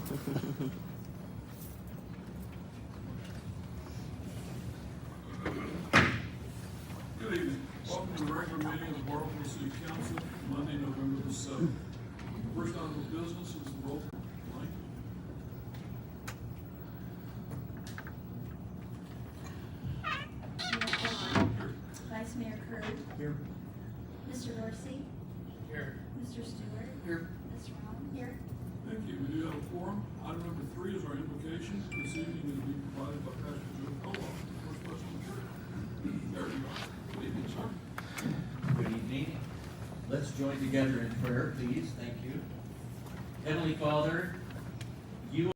Good evening. Welcome to the regular meeting of the Bartlesville City Council, Monday, November the 7th. First item of business is the roll call. Mike? Vice Mayor Curry. Here. Mr. Dorsey. Here. Mr. Stewart. Here. Ms. Ron. Here. Thank you. We do have a quorum. Item number 3 is our invocation. This evening is being provided by Pastor Joe Coloff, first person of the church. There you are. Good evening, sir. Good evening. Let's join together in prayer, please. Thank you. Heavenly Father, you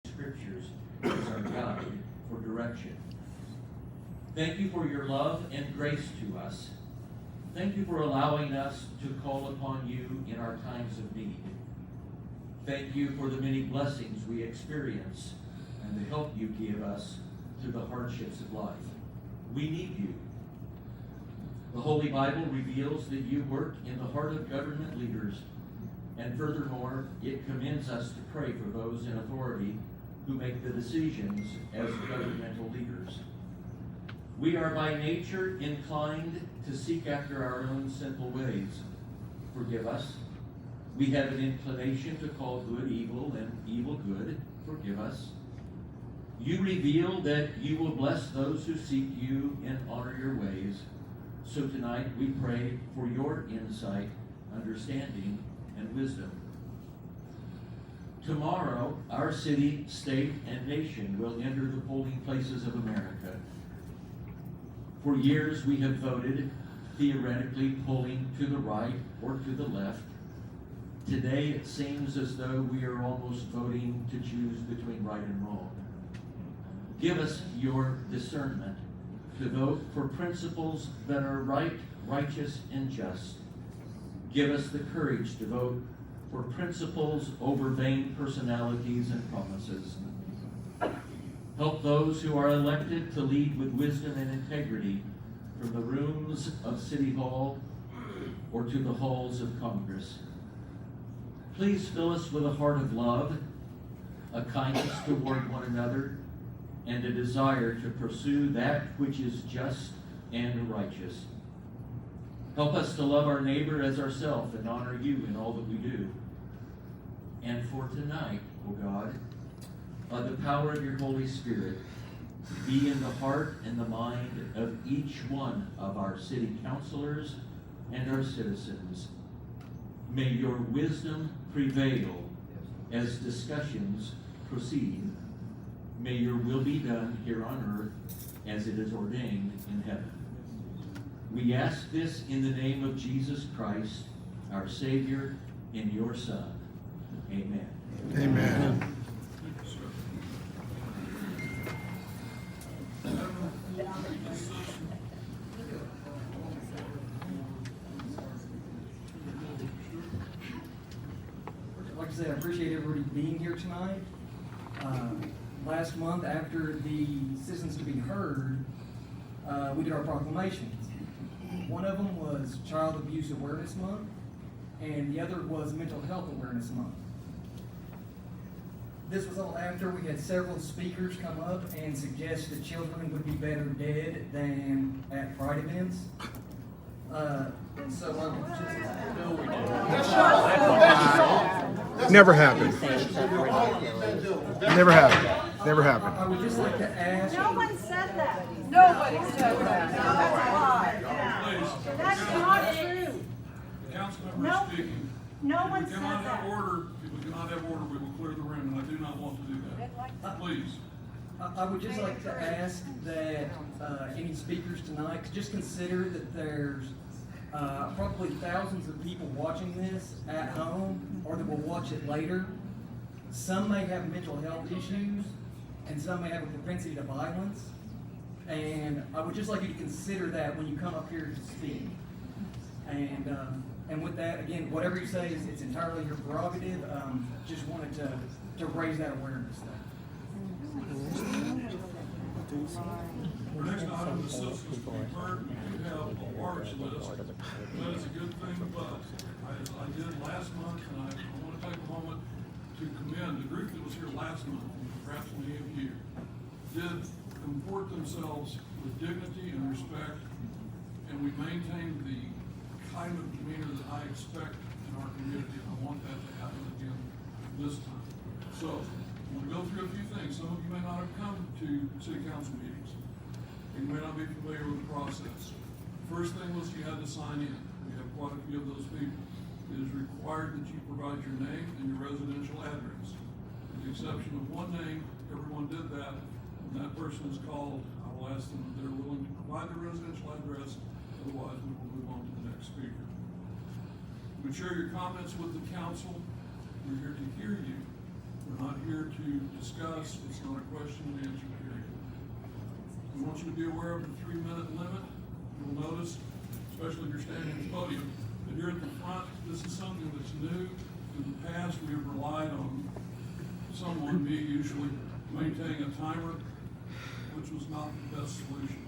Scriptures as our guide for direction. Thank you for your love and grace to us. Thank you for allowing us to call upon you in our times of need. Thank you for the many blessings we experience and the help you give us through the hardships of life. We need you. The Holy Bible reveals that you work in the heart of government leaders, and furthermore, it commends us to pray for those in authority who make the decisions as governmental leaders. We are by nature inclined to seek after our own sinful ways. Forgive us. We have an inclination to call good evil and evil good. Forgive us. You reveal that you will bless those who seek you and honor your ways. So tonight we pray for your insight, understanding, and wisdom. Tomorrow, our city, state, and nation will enter the polling places of America. For years we have voted, theoretically polling to the right or to the left. Today it seems as though we are almost voting to choose between right and wrong. Give us your discernment to vote for principles that are right, righteous, and just. Give us the courage to vote for principles over vain personalities and promises. Help those who are elected to lead with wisdom and integrity from the rooms of City Hall or to the halls of Congress. Please fill us with a heart of love, a kindness toward one another, and a desire to pursue that which is just and righteous. Help us to love our neighbor as ourselves and honor you in all that we do. And for tonight, O God, by the power of your Holy Spirit, be in the heart and the mind of each one of our city councilors and our citizens. May your wisdom prevail as discussions proceed. May your will be done here on earth as it is ordained in heaven. We ask this in the name of Jesus Christ, our Savior, and your Son. Amen. Amen. Like I said, I appreciate everybody being here tonight. Last month, after the Citizens to be Heard, we did our proclamations. One of them was Child Abuse Awareness Month, and the other was Mental Health Awareness Month. This was all after we had several speakers come up and suggest that children would be better dead than at pride events. Never happened. Never happened. Never happened. I would just like to ask. No one said that. Nobody said that. That's a lie. That's not true. Council No. member speaking. No one If we said cannot that. have order, if we cannot have order, we will clear the room, and I do not want to do that. Please. I would just like to ask that any speakers tonight just consider that there's probably thousands of people watching this at home or that will watch it later. Some may have mental health issues and some may have a propensity to violence. And I would just like you to consider that when you come up here to speak. And with that, again, whatever you say is it's entirely your prerogative. Just wanted to raise that awareness. Our next item is citizens to be heard. We do have a large list. That is a good thing, but I did last month, and I want to take a moment to commend the group that was here last month, and perhaps many of you, did comport themselves with dignity and respect, and we maintained the kind of demeanor that I expect in our community. I want that to happen again this time. So, I'm going to go through a few things. Some of you may not have come to city council meetings. You may not be familiar with the process. First thing was you had to sign in. We have quite a few of those people. It is required that you provide your name and your residential address. With the exception of one name, everyone did that. When that person is called, I will ask them if they're willing to provide their residential address. Otherwise, we will move on to the next speaker. You would share your comments with the council. We're here to hear you. We're not here to discuss. It's not a question and answer period. We want you to be aware of the 3-minute limit. You'll notice, especially if you're standing at the podium, that here at the front, this is something that's new. In the past, we have relied on someone, me usually, maintaining a timer, which was not the best solution.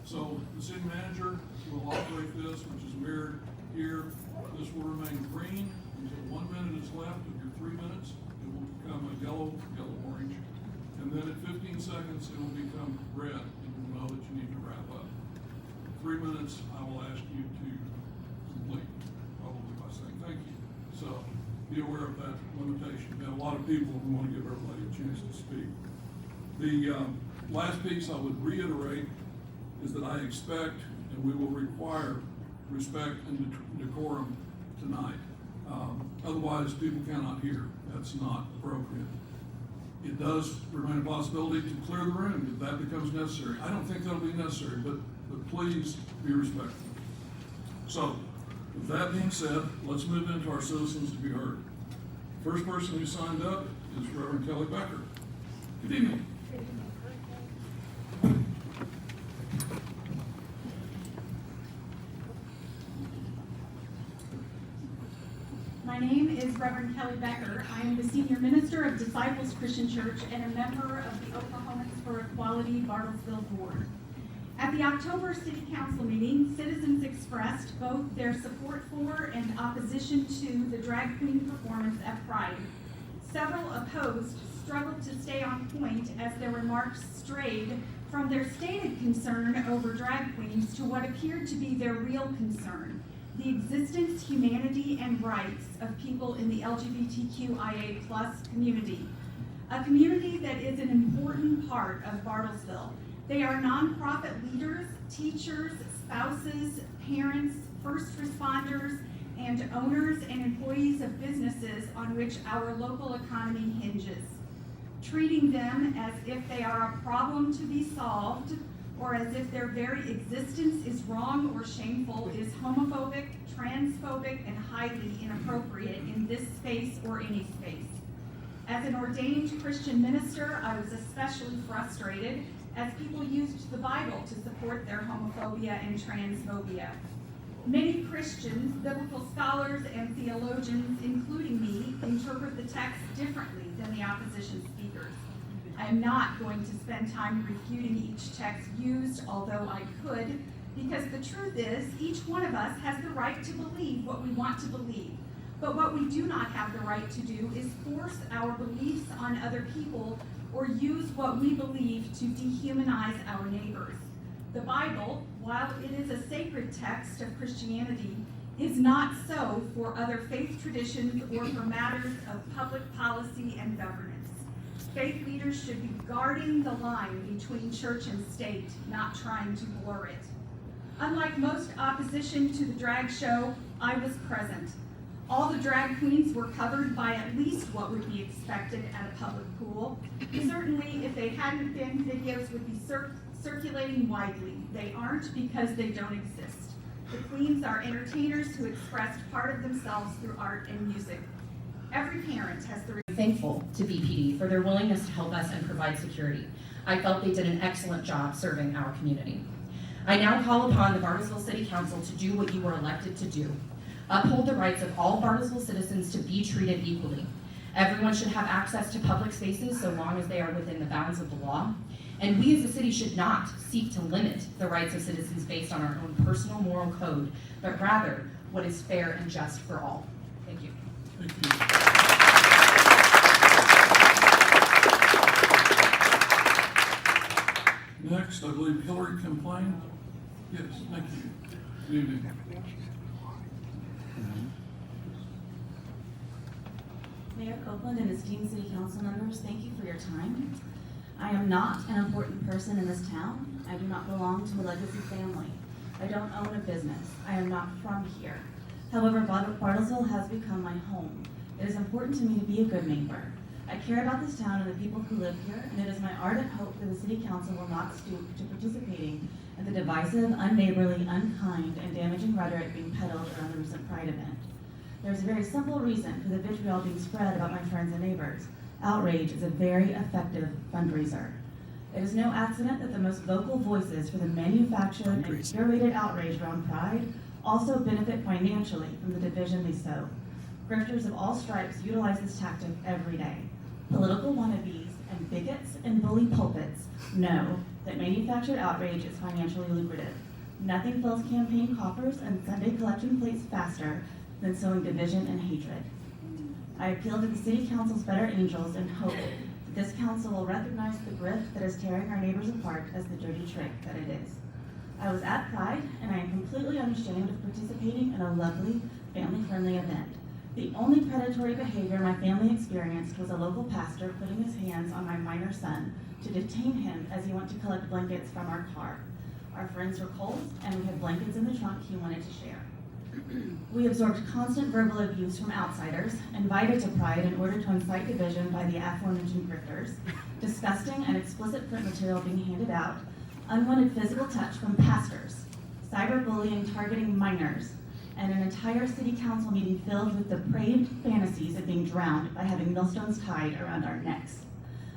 So the city manager will operate this, which is mirrored here. This will remain green until 1 minute is left of your 3 minutes. It will become a yellow-orange. And then at 15 seconds, it will become red, and you'll know that you need to wrap up. 3 minutes, I will ask you to complete, probably by saying thank you. So be aware of that limitation. We have a lot of people who want to give everybody a chance to speak. The last piece I would reiterate is that I expect and we will require respect and decorum tonight. Otherwise, people cannot hear. That's not appropriate. It does remain a possibility to clear the room if that becomes necessary. I don't think that'll be necessary, but please be respectful. So, with that being said, let's move into our citizens to be heard. First person who signed up is Reverend Kelly Becker. Good evening. My name is Reverend Kelly Becker. I am the Senior Minister of Disciples Christian Church and a member of the Oklahomans for Equality Bartlesville Board. At the October City Council meeting, citizens expressed both their support for and opposition to the drag queen performance at Pride. Several opposed struggled to stay on point as their remarks strayed from their stated concern over drag queens to what appeared to be their real concern: the existence, humanity, and rights of people in the LGBTQIA+ community, a community that is an important part of Bartlesville. They are nonprofit leaders, teachers, spouses, parents, first responders, and owners and employees of businesses on which our local economy hinges. Treating them as if they are a problem to be solved, or as if their very existence is wrong or shameful, is homophobic, transphobic, and highly inappropriate in this space or any space. As an ordained Christian minister, I was especially frustrated as people used the Bible to support their homophobia and transphobia. Many Christians, biblical scholars, and theologians, including me, interpret the text differently than the opposition speakers. I am not going to spend time refuting each text used, although I could, because the truth is, each one of us has the right to believe what we want to believe. But what we do not have the right to do is force our beliefs on other people or use what we believe to dehumanize our neighbors. The Bible, while it is a sacred text of Christianity, is not so for other faith traditions or for matters of public policy and governance. Faith leaders should be guarding the line between church and state, not trying to blur it. Unlike most opposition to the drag show, I was present. All the drag queens were covered by at least what would be expected at a public pool. Certainly, if they hadn't been, videos would be circulating widely. They aren't because they don't exist. The queens are entertainers who expressed part of themselves through art and music. Every parent has the thankful to BPD for their willingness to help us and provide security. I felt they did an excellent job serving our community. I now call upon the Bartlesville City Council to do what you were elected to do. Uphold the rights of all Bartlesville citizens to be treated equally. Everyone should have access to public spaces so long as they are within the bounds of the law. And we as a city should not seek to limit the rights of citizens based on our own personal moral code, but rather what is fair and just for all. Thank you. Thank you. Next, I believe Hillary complained. Yes, thank you. Good evening. Mayor Copeland and esteemed city council members, thank you for your time. I am not an important person in this town. I do not belong to a legacy family. I don't own a business. I am not from here. However, Bartlesville has become my home. It is important to me to be a good neighbor. I care about this town and the people who live here, and it is my ardent hope that the city council will not stoop to participating in the divisive, unneighborly, unkind, and damaging rhetoric being peddled around the recent Pride event. There is a very simple reason for the vitriol being spread about my friends and neighbors. Outrage is a very effective fundraiser. It is no accident that the most vocal voices for the manufactured and curated outrage around Pride also benefit financially from the division they sow. Grifters of all stripes utilize this tactic every day. Political wannabes and bigots and bully pulpits know that manufactured outrage is financially lucrative. Nothing fills campaign coffers and Sunday collection plates faster than sowing division and hatred. I appeal to the City Council's better angels and hope that this council will recognize the grift that is tearing our neighbors apart as the dirty trick that it is. I was at Pride, and I am completely unashamed of participating in a lovely, family-friendly event. The only predatory behavior my family experienced was a local pastor putting his hands on my minor son to detain him as he went to collect blankets from our car. Our friends were cold, and we had blankets in the trunk he wanted to share. We absorbed constant verbal abuse from outsiders, invited to Pride in order to incite division by the aforementioned grifters, disgusting and explicit print material being handed out, unwanted physical touch from pastors, cyberbullying targeting minors, and an entire city council meeting filled with depraved fantasies of being drowned by having millstones tied around our necks.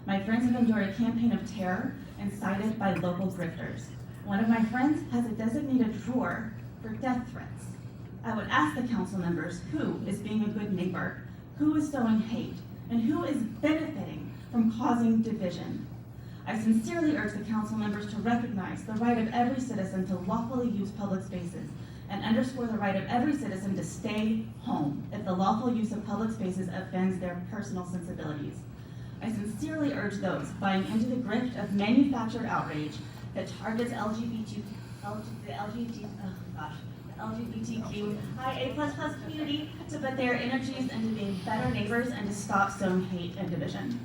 My friends have endured a campaign of terror incited by local grifters. One of my friends has a designated drawer for death threats. I would ask the council members who is being a good neighbor, who is sowing hate, and who is benefiting from causing division. I sincerely urge the council members to recognize the right of every citizen to lawfully use public spaces and underscore the right of every citizen to stay home if the lawful use of public spaces offends their personal sensibilities. I sincerely urge those buying into the grift of manufactured outrage that targets LGBTQIA++ community to put their energies into being better neighbors and to stop sowing hate and division.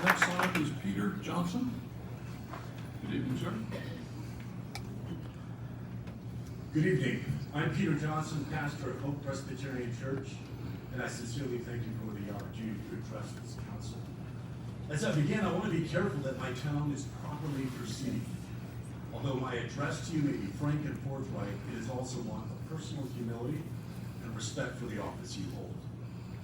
Next slide is Peter Johnson. Good evening, sir. Good evening. I'm Peter Johnson, pastor of Hope Presbyterian Church, and I sincerely thank you for the opportunity to address this council. As I begin, I want to be careful that my tone is properly perceived. Although my address to you may be frank and forthright, it is also one of personal humility and respect for the office you hold.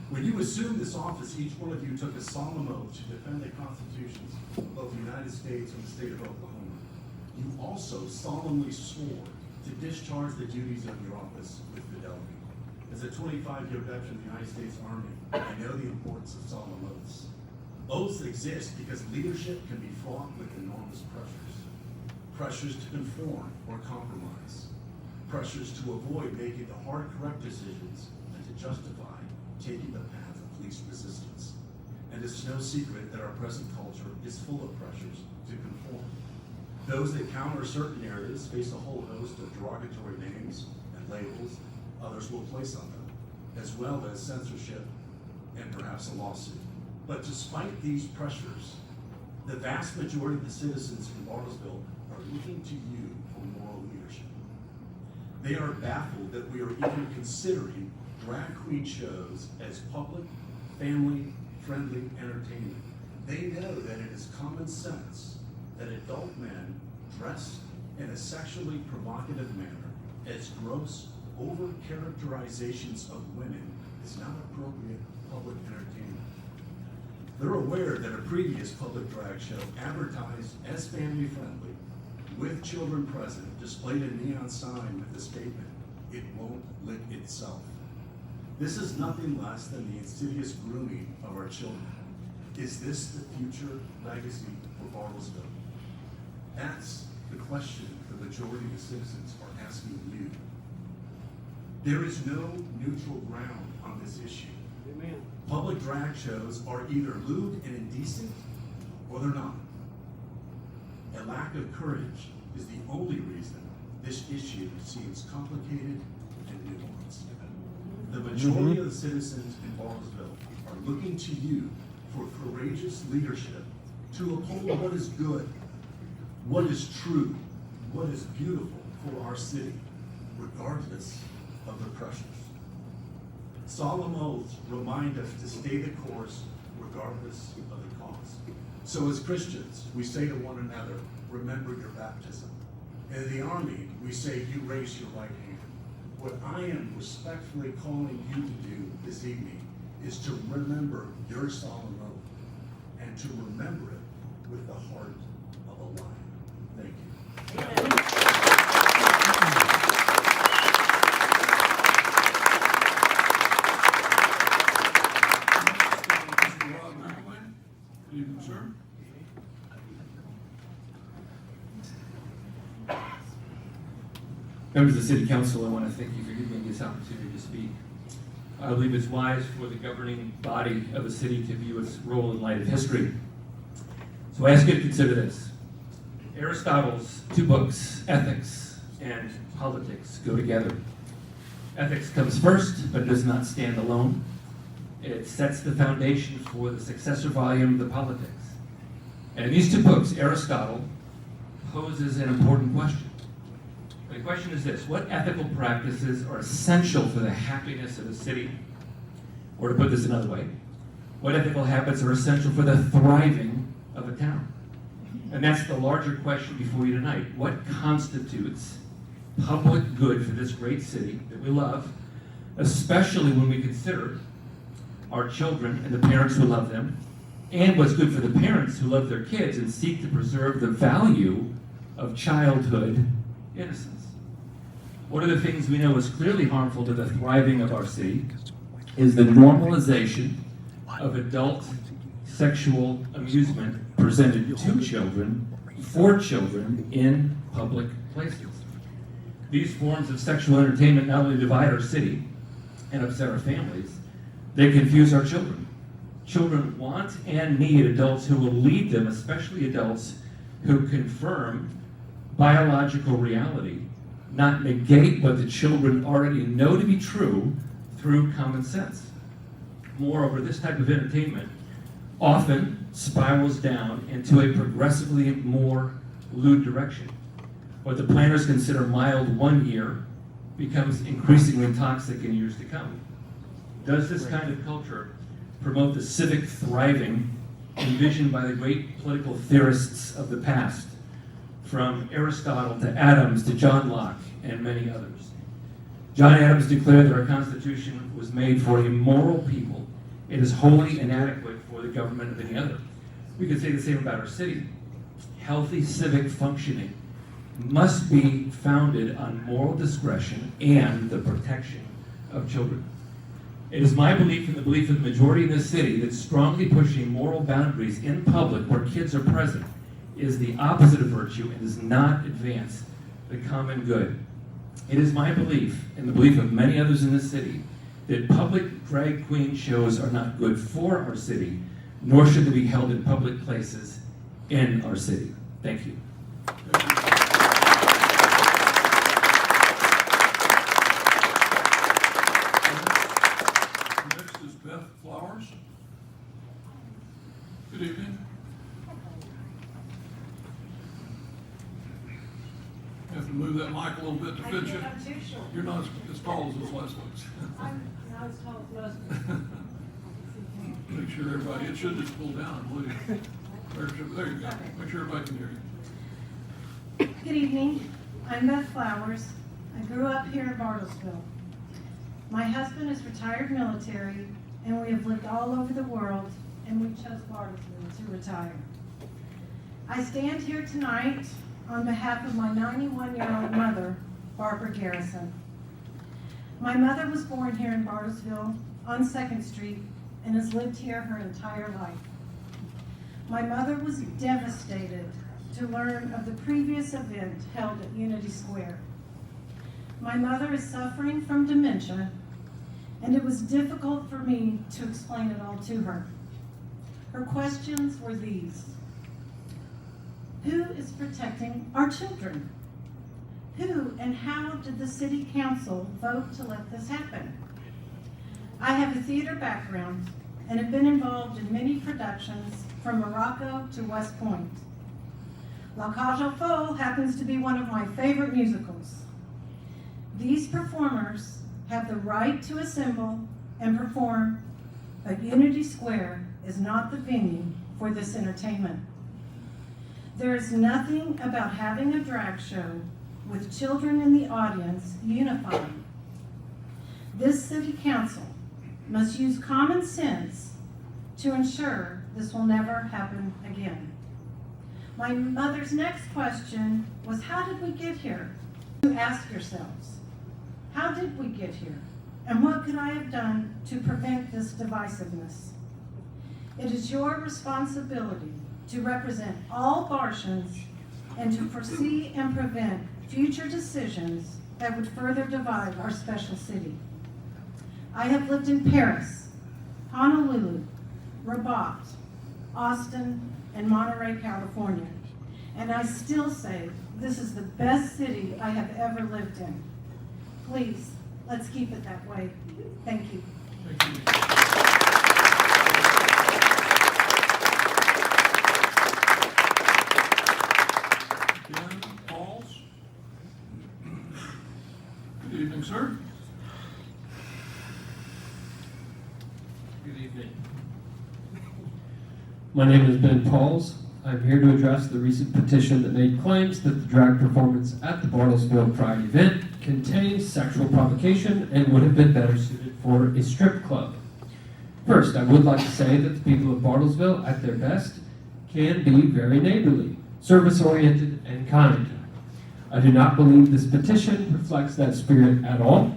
When you assumed this office, each one of you took a solemn oath to defend the constitutions of both the United States and the state of Oklahoma. You also solemnly swore to discharge the duties of your office with fidelity. As a 25-year veteran of the United States Army, I know the importance of solemn oaths. Oaths exist because leadership can be fraught with enormous pressures. Pressures to conform or compromise. Pressures to avoid making the hard, correct decisions and to justify taking the path of least resistance. And it's no secret that our present culture is full of pressures to conform. Those that counter certain narratives face a whole host of derogatory names and labels others will place on them, as well as censorship and perhaps a lawsuit. But despite these pressures, the vast majority of the citizens in Bartlesville are looking to you for moral leadership. They are baffled that we are even considering drag queen shows as public, family-friendly entertainment. They know that it is common sense that adult men dressed in a sexually provocative manner as gross over-characterizations of women is not appropriate public entertainment. They're aware that a previous public drag show advertised as family-friendly, with children present, displayed a neon sign with the statement, "It won't lick itself." This is nothing less than the insidious grooming of our children. Is this the future legacy for Bartlesville? That's the question the majority of the citizens are asking you. There is no neutral ground on this issue. Amen. Public drag shows are either lewd and indecent, or they're not. A lack of courage is the only reason this issue seems complicated and nuanced. The majority of the citizens in Bartlesville are looking to you for courageous leadership to uphold what is good, what is true, what is beautiful for our city, regardless of the pressures. Solemn oaths remind us to stay the course regardless of the cost. So as Christians, we say to one another, remember your baptism. And in the Army, we say, you raise your right hand. What I am respectfully calling you to do this evening is to remember your solemn oath and to remember it with the heart of a lion. Thank you. Mr. Rob Merkley. Good evening, sir. Members of the City Council, I want to thank you for giving me this opportunity to speak. I believe it's wise for the governing body of a city to view its role in light of history. So I ask you to consider this. Aristotle's two books, Ethics and Politics, go together. Ethics comes first, but does not stand alone. It sets the foundation for the successor volume, the Politics. And in these two books, Aristotle poses an important question. The question is this: what ethical practices are essential for the happiness of a city? Or to put this another way, what ethical habits are essential for the thriving of a town? And that's the larger question before you tonight. What constitutes public good for this great city that we love, especially when we consider our children and the parents who love them, and what's good for the parents who love their kids and seek to preserve the value of childhood innocence? One of the things we know is clearly harmful to the thriving of our city is the normalization of adult sexual amusement presented to children, for children, in public places. These forms of sexual entertainment not only divide our city and upset our families, they confuse our children. Children want and need adults who will lead them, especially adults who confirm biological reality, not negate what the children already know to be true through common sense. Moreover, this type of entertainment often spirals down into a progressively more lewd direction. What the planners consider mild one year becomes increasingly toxic in years to come. Does this kind of culture promote the civic thriving envisioned by the great political theorists of the past, from Aristotle to Adams to John Locke and many others? John Adams declared that our Constitution was made for a moral people. It is wholly inadequate for the government of any other. We could say the same about our city. Healthy civic functioning must be founded on moral discretion and the protection of children. It is my belief and the belief of the majority in this city that strongly pushing moral boundaries in public where kids are present is the opposite of virtue and does not advance the common good. It is my belief, and the belief of many others in this city, that public drag queen shows are not good for our city, nor should they be held in public places in our city. Thank you. Next is Beth Flowers. Good evening. You have to move that mic a little bit to fit you. I'm too short. You're not as tall as those last ones. I'm not as tall as most of them. Make sure everybody, it should just pull down, I believe. There you go. Make sure everybody can hear you. Good evening. I'm Beth Flowers. I grew up here in Bartlesville. My husband is retired military, and we have lived all over the world, and we chose Bartlesville to retire. I stand here tonight on behalf of my 91-year-old mother, Barbara Garrison. My mother was born here in Bartlesville on 2nd Street and has lived here her entire life. My mother was devastated to learn of the previous event held at Unity Square. My mother is suffering from dementia, and it was difficult for me to explain it all to her. Her questions were these: who is protecting our children? Who and how did the city council vote to let this happen? I have a theater background and have been involved in many productions from Morocco to West Point. La Cage aux Folles happens to be one of my favorite musicals. These performers have the right to assemble and perform, but Unity Square is not the venue for this entertainment. There is nothing about having a drag show with children in the audience unifying. This city council must use common sense to ensure this will never happen again. My mother's next question was, how did we get here? You ask yourselves, how did we get here? And what could I have done to prevent this divisiveness? It is your responsibility to represent all Bartians and to foresee and prevent future decisions that would further divide our special city. I have lived in Paris, Honolulu, Rabat, Austin, and Monterey, California, and I still say this is the best city I have ever lived in. Please, let's keep it that way. Thank you. Thank you. Again, Pauls. Good evening, sir. Good evening. My name is Ben Pauls. I'm here to address the recent petition that made claims that the drag performance at the Bartlesville Pride event contains sexual provocation and would have been better suited for a strip club. First, I would like to say that the people of Bartlesville, at their best, can be very neighborly, service-oriented, and kind. I do not believe this petition reflects that spirit at all.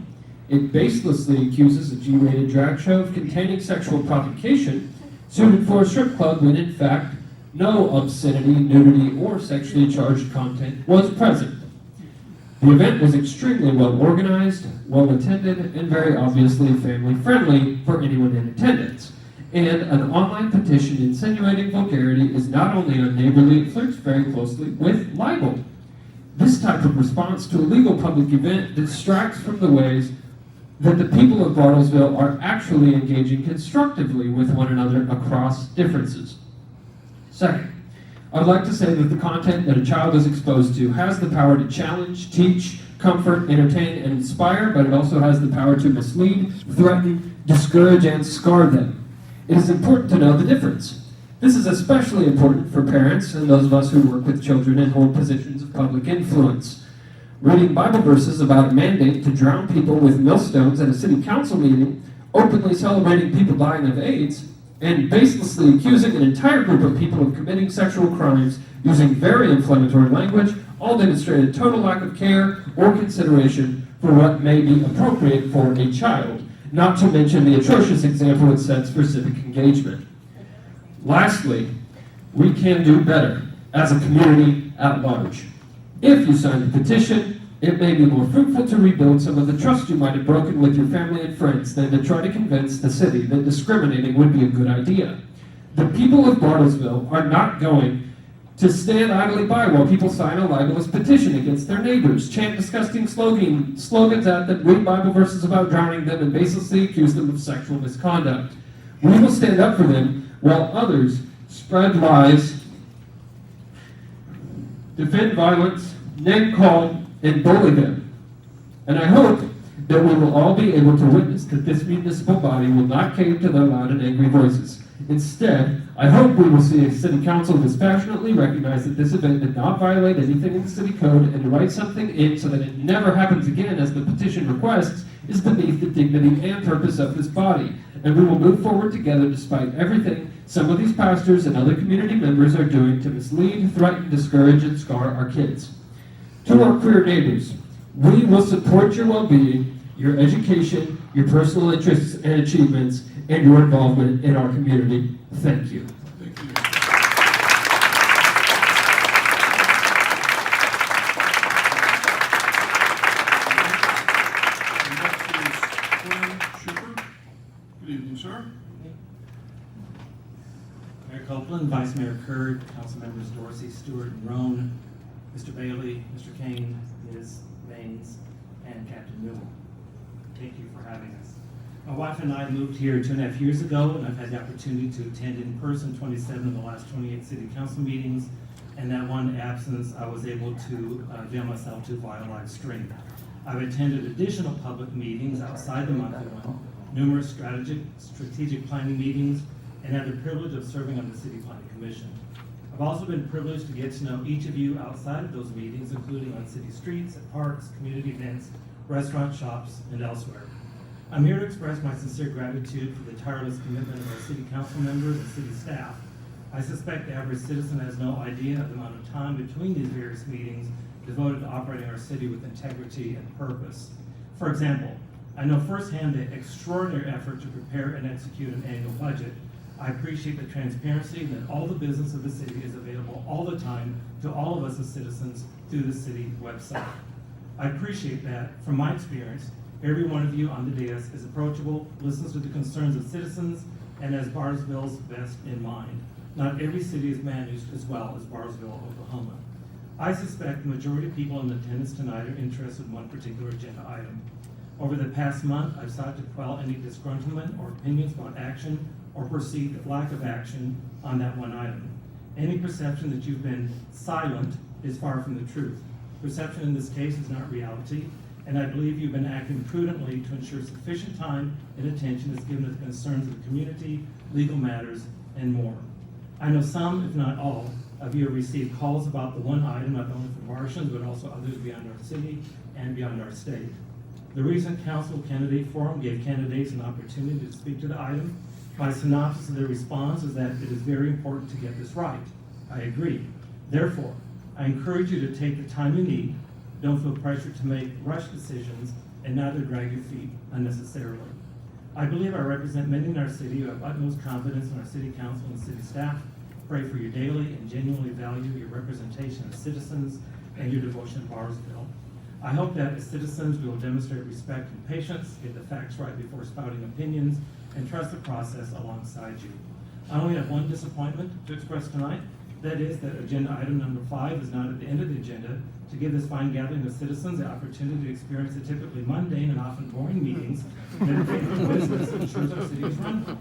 It baselessly accuses a G-rated drag show of containing sexual provocation suited for a strip club when, in fact, no obscenity, nudity, or sexually charged content was present. The event was extremely well organized, well attended, and very obviously family friendly for anyone in attendance. And an online petition insinuating vulgarity is not only unneighborly, it flirts very closely with libel. This type of response to a legal public event distracts from the ways that the people of Bartlesville are actually engaging constructively with one another across differences. Second, I would like to say that the content that a child is exposed to has the power to challenge, teach, comfort, entertain, and inspire, but it also has the power to mislead, threaten, discourage, and scar them. It is important to know the difference. This is especially important for parents and those of us who work with children and hold positions of public influence. Reading Bible verses about a mandate to drown people with millstones at a city council meeting, openly celebrating people dying of AIDS, and baselessly accusing an entire group of people of committing sexual crimes using very inflammatory language, all demonstrated total lack of care or consideration for what may be appropriate for a child, not to mention the atrocious example it sets for civic engagement. Lastly, we can do better as a community at large. If you sign the petition, it may be more fruitful to rebuild some of the trust you might have broken with your family and friends than to try to convince the city that discriminating would be a good idea. The people of Bartlesville are not going to stand idly by while people sign a libelous petition against their neighbors, chant disgusting slogans at them, read Bible verses about drowning them, and baselessly accuse them of sexual misconduct. We will stand up for them while others spread lies, defend violence, name-call, and bully them. And I hope that we will all be able to witness that this municipal body will not cave to their loud and angry voices. Instead, I hope we will see a city council dispassionately recognize that this event did not violate anything in the city code, and to write something in so that it never happens again, as the petition requests, is beneath the dignity and purpose of this body. And we will move forward together despite everything some of these pastors and other community members are doing to mislead, threaten, discourage, and scar our kids. To our queer neighbors, we will support your well-being your education, your personal interests and achievements, and your involvement in our community. Thank you. Thank you. Good evening, sir. Mayor Copeland, Vice Mayor Kurd, Council Members Dorsey, Stewart, and Roan, Mr. Bailey, Mr. Kane, Ms. Baines, and Captain Newell. Thank you for having us. My wife and I moved here 2.5 years ago, and I've had the opportunity to attend in person 27 of the last 28 city council meetings, and that one absence I was able to avail myself to via live stream. I've attended additional public meetings outside the monthly one, numerous strategic planning meetings, and had the privilege of serving on the City Planning Commission. I've also been privileged to get to know each of you outside of those meetings, including on city streets, at parks, community events, restaurant shops, and elsewhere. I'm here to express my sincere gratitude for the tireless commitment of our city council members and city staff. I suspect the average citizen has no idea of the amount of time between these various meetings devoted to operating our city with integrity and purpose. For example, I know firsthand the extraordinary effort to prepare and execute an annual budget. I appreciate the transparency that all the business of the city is available all the time to all of us as citizens through the city website. I appreciate that, from my experience, every one of you on the dais is approachable, listens to the concerns of citizens, and has Bartlesville's best in mind. Not every city is managed as well as Bartlesville, Oklahoma. I suspect the majority of people in attendance tonight are interested in one particular agenda item. Over the past month, I've sought to quell any disgruntlement or opinions about action or perceived lack of action on that one item. Any perception that you've been silent is far from the truth. Perception in this case is not reality, and I believe you've been acting prudently to ensure sufficient time and attention is given to the concerns of the community, legal matters, and more. I know some, if not all, of you have received calls about the one item, not only from Martians, but also others beyond our city and beyond our state. The recent council candidate forum gave candidates an opportunity to speak to the item. My synopsis of their response is that it is very important to get this right. I agree. Therefore, I encourage you to take the time you need, don't feel pressured to make rushed decisions, and neither drag your feet unnecessarily. I believe I represent many in our city who have utmost confidence in our city council and city staff. Pray for your daily and genuinely value your representation as citizens and your devotion to Bartlesville. I hope that as citizens we will demonstrate respect and patience, get the facts right before spouting opinions, and trust the process alongside you. I only have one disappointment to express tonight. That is that agenda item number 5 is not at the end of the agenda to give this fine gathering of citizens the opportunity to experience the typically mundane and often boring meetings dedicated to business and ensures our city is run well.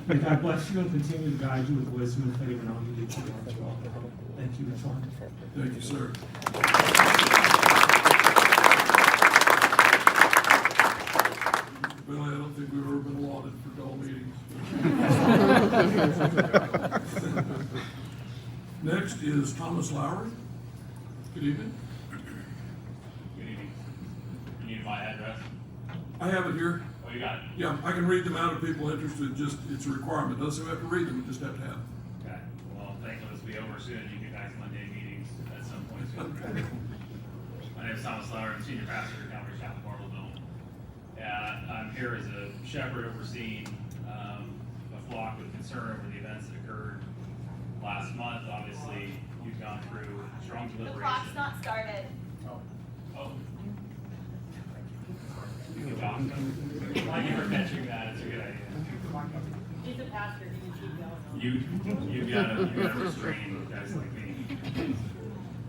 May God bless you and continue to guide you with wisdom and favor in all you do to all. Thank you, Ms. Warren. Thank you, sir. Billy, I don't think we've ever been allotted for dull meetings. Next is Thomas Lowry. Good evening. Good evening. You need my address? I have it here. Oh, you got it? Yeah, I can read them out if people are interested. Just, it's a requirement. Doesn't have to read them, we just have to have them. Okay. Well, thankfully this will be over soon. You get back to Monday meetings at some point soon. My name is Thomas Lauer. I'm senior pastor at Calvary Chapel, Bartlesville. I'm here as a shepherd overseeing a flock with concern over the events that occurred last month. Obviously, you've gone through strong deliberation. The clock's not started. Oh. Thank you for mentioning that. It's a good idea. He's a pastor, he can keep going. You've got to restrain guys like me.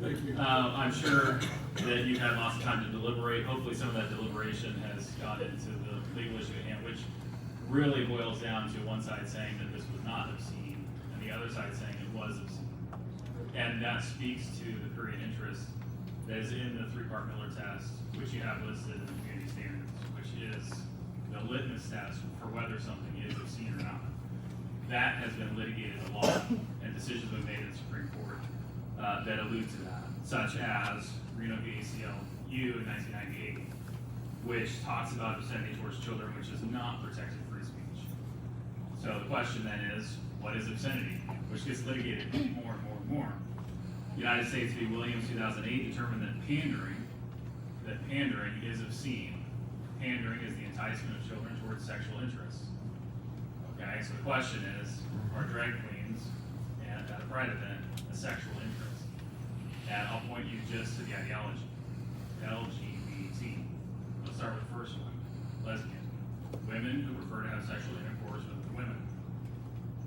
Thank you. I'm sure that you've had lots of time to deliberate. Hopefully some of that deliberation has gone into the legal issue at hand, which really boils down to one side saying that this was not obscene and the other side saying it was obscene. And that speaks to the period interest that is in the 3-part Miller test, which you have listed in the community standards, which is the litmus test for whether something is obscene or not. That has been litigated a lot, and decisions have been made in the Supreme Court that allude to that, such as Reno v. ACLU in 1998, which talks about obscenity towards children, which is not protected free speech. So the question then is, what is obscenity? Which gets litigated more and more and more. United States v. Williams 2008 determined that pandering is obscene Pandering is the enticement of children towards sexual interests. Okay, so the question is, are drag queens at a pride event a sexual interest? And I'll point you just to the ideology. LGBT. Let's start with the first one. Lesbian. Women who prefer to have sexual intercourse with women.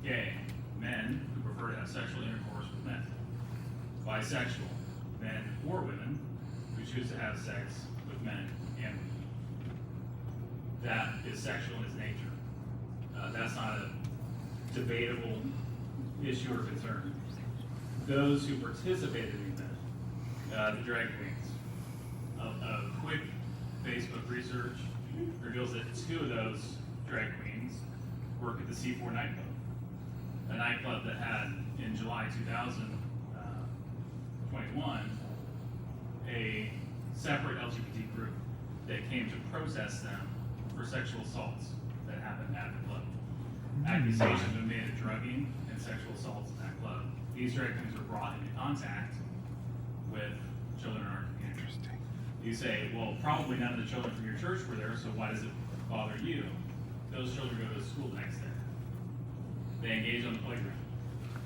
Gay. Men who prefer to have sexual intercourse with men. Bisexual. Men or women who choose to have sex with men and women. That is sexual in its nature. That's not a debatable issue or concern. Those who participated in that, the drag queens, a quick Facebook research reveals that 2 of those drag queens work at the C4 nightclub, a nightclub that had, in July 2021, a separate LGBT group that came to protest them for sexual assaults that happened at the club. Accusations have been made of drugging and sexual assaults in that club. These drag queens were brought into contact with children in our community. You say, well, probably none of the children from your church were there, so why does it bother you? Those children go to school the next day. They engage on the playground,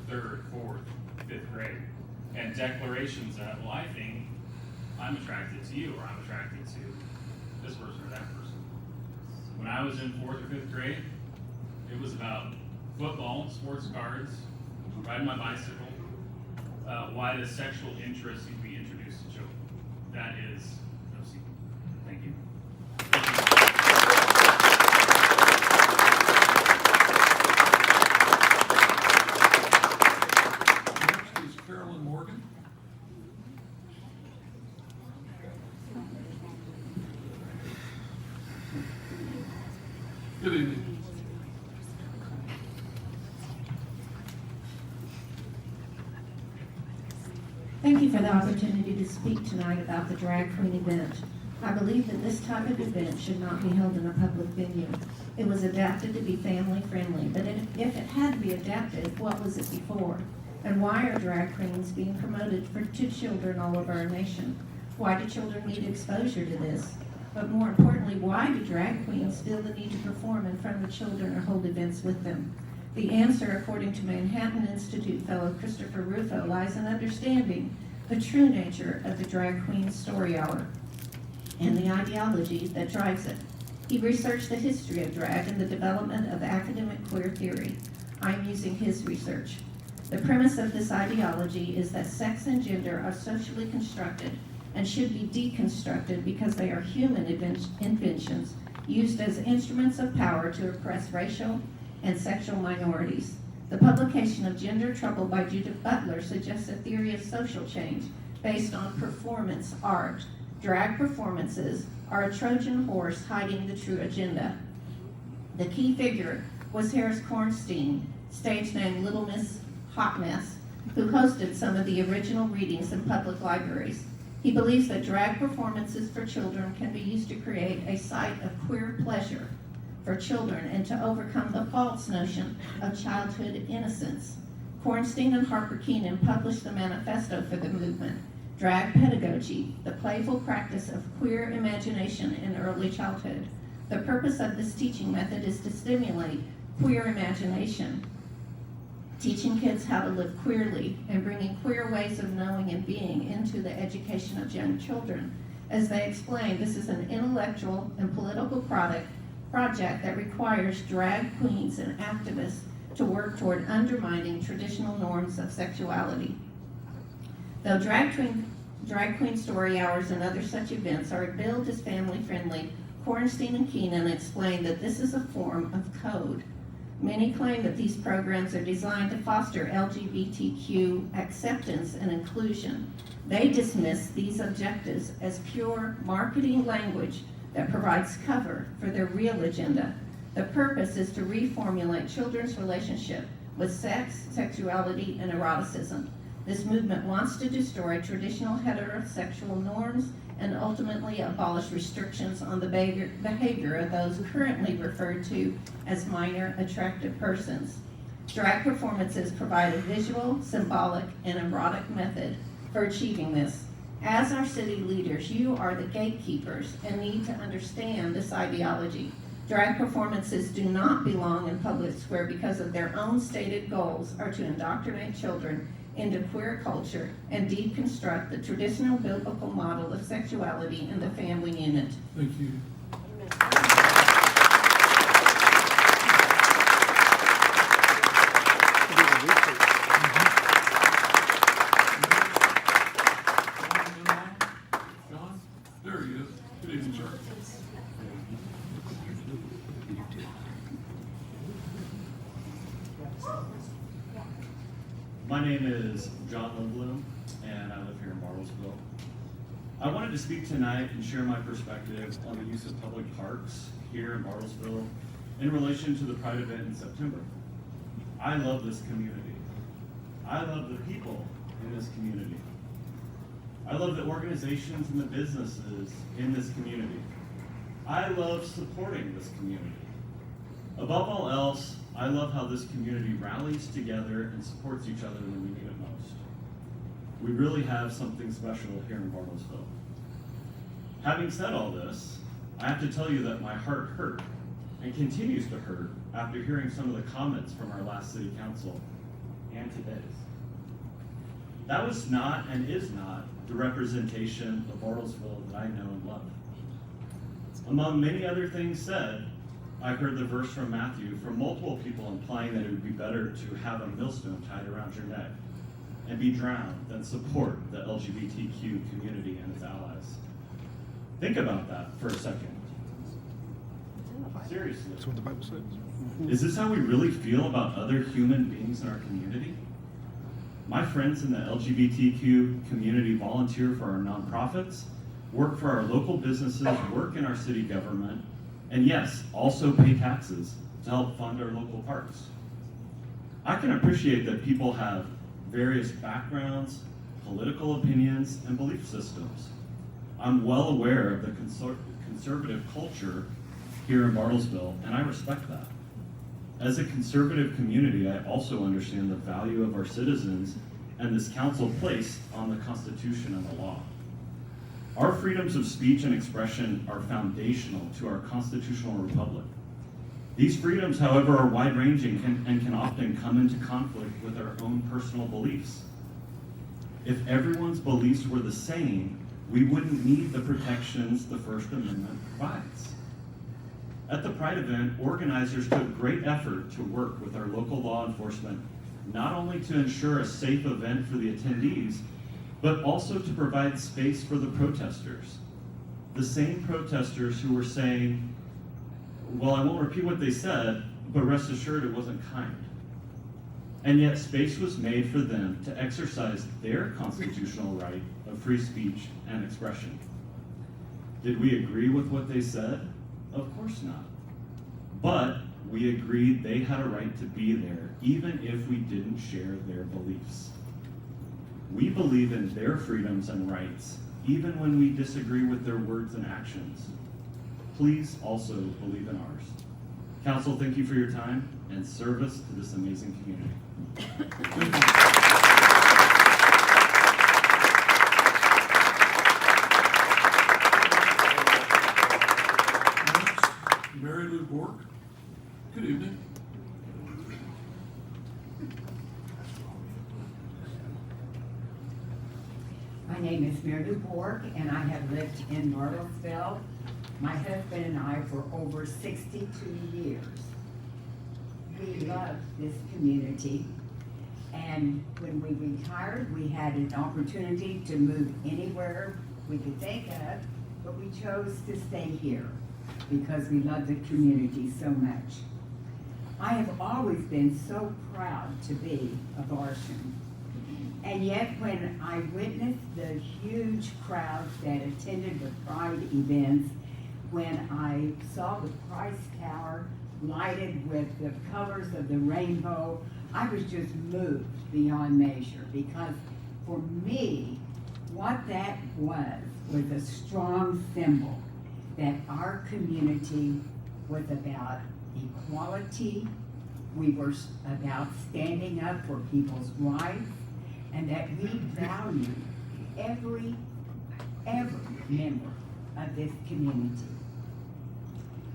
3rd, 4th, 5th grade. And declarations that, well, I think I'm attracted to you, or I'm attracted to this person or that person. When I was in 4th or 5th grade, it was about football, sports cards, riding my bicycle. Why does sexual interest need to be introduced to children? That is no secret. Thank you. Next is Carolyn Morgan. Good evening. Thank you for the opportunity to speak tonight about the drag queen event. I believe that this type of event should not be held in a public venue. It was adapted to be family friendly, but if it had to be adapted, what was it before? And why are drag queens being promoted to children all over our nation? Why do children need exposure to this? But more importantly, why do drag queens feel the need to perform in front of children or hold events with them? The answer, according to Manhattan Institute fellow Christopher Rufo, lies in understanding the true nature of the drag queen story hour and the ideology that drives it. He researched the history of drag and the development of academic queer theory. I'm using his research. The premise of this ideology is that sex and gender are socially constructed and should be deconstructed because they are human inventions used as instruments of power to oppress racial and sexual minorities. The publication of Gender Trouble by Judith Butler suggests a theory of social change based on performance art. Drag performances are a Trojan horse hiding the true agenda. The key figure was Harris Kornstein, stage name Little Miss Hot Mess, who hosted some of the original readings in public libraries. He believes that drag performances for children can be used to create a site of queer pleasure for children and to overcome the false notion of childhood innocence. Kornstein and Harper Keenan published the manifesto for the movement, Drag Pedagogy, the playful practice of queer imagination in early childhood. The purpose of this teaching method is to stimulate queer imagination, teaching kids how to live queerly and bringing queer ways of knowing and being into the education of young children. As they explain, this is an intellectual and political project that requires drag queens and activists to work toward undermining traditional norms of sexuality. Though drag queen story hours and other such events are billed as family friendly, Kornstein and Keenan explain that this is a form of code. Many claim that these programs are designed to foster LGBTQ acceptance and inclusion. They dismiss these objectives as pure marketing language that provides cover for their real agenda. The purpose is to reformulate children's relationship with sex, sexuality, and eroticism. This movement wants to destroy traditional heterosexual norms and ultimately abolish restrictions on the behavior of those currently referred to as minor attractive persons. Drag performances provide a visual, symbolic, and erotic method for achieving this. As our city leaders, you are the gatekeepers and need to understand this ideology. Drag performances do not belong in public square because of their own stated goals are to indoctrinate children into queer culture and deconstruct the traditional biblical model of sexuality in the family unit. Thank you. John? There he is. Good evening, sir. My name is John Lindblom, and I live here in Bartlesville. I wanted to speak tonight and share my perspective on the use of public parks here in Bartlesville in relation to the Pride event in September. I love this community. I love the people in this community. I love the organizations and the businesses in this community. I love supporting this community. Above all else, I love how this community rallies together and supports each other when we need it most. We really have something special here in Bartlesville. Having said all this, I have to tell you that my heart hurt and continues to hurt after hearing some of the comments from our last city council and today's. That was not and is not the representation of Bartlesville that I know and love. Among many other things said, I heard the verse from Matthew from multiple people implying that it would be better to have a millstone tied around your neck and be drowned than support the LGBTQ community and its allies. Think about that for a second. Seriously. That's what the Bible says. Is this how we really feel about other human beings in our community? My friends in the LGBTQ community volunteer for our nonprofits, work for our local businesses, work in our city government, and yes, also pay taxes to help fund our local parks. I can appreciate that people have various backgrounds, political opinions, and belief systems. I'm well aware of the conservative culture here in Bartlesville, and I respect that. As a conservative community, I also understand the value of our citizens and this council placed on the Constitution and the law. Our freedoms of speech and expression are foundational to our constitutional republic. These freedoms, however, are wide-ranging and can often come into conflict with our own personal beliefs. If everyone's beliefs were the same, we wouldn't need the protections the First Amendment provides. At the Pride event, organizers took great effort to work with our local law enforcement, not only to ensure a safe event for the attendees, but also to provide space for the protesters. The same protesters who were saying, well, I won't repeat what they said, but rest assured it wasn't kind. And yet space was made for them to exercise their constitutional right of free speech and expression. Did we agree with what they said? Of course not. But we agreed they had a right to be there, even if we didn't share their beliefs. We believe in their freedoms and rights, even when we disagree with their words and actions. Please also believe in ours. Council, thank you for your time and service to this amazing community. Mary Lou Bork. Good evening. My name is Mary Lou Bork, and I have lived in Bartlesville, my husband and I, for over 62 years. We love this community, and when we retired, we had an opportunity to move anywhere we could think of, but we chose to stay here because we love the community so much. I have always been so proud to be a Bartian. And yet, when I witnessed the huge crowds that attended the Pride events, when I saw the Price Tower lighted with the colors of the rainbow, I was just moved beyond measure, because for me, what that was a strong symbol that our community was about equality, we were about standing up for people's rights, and that we value every every member of this community.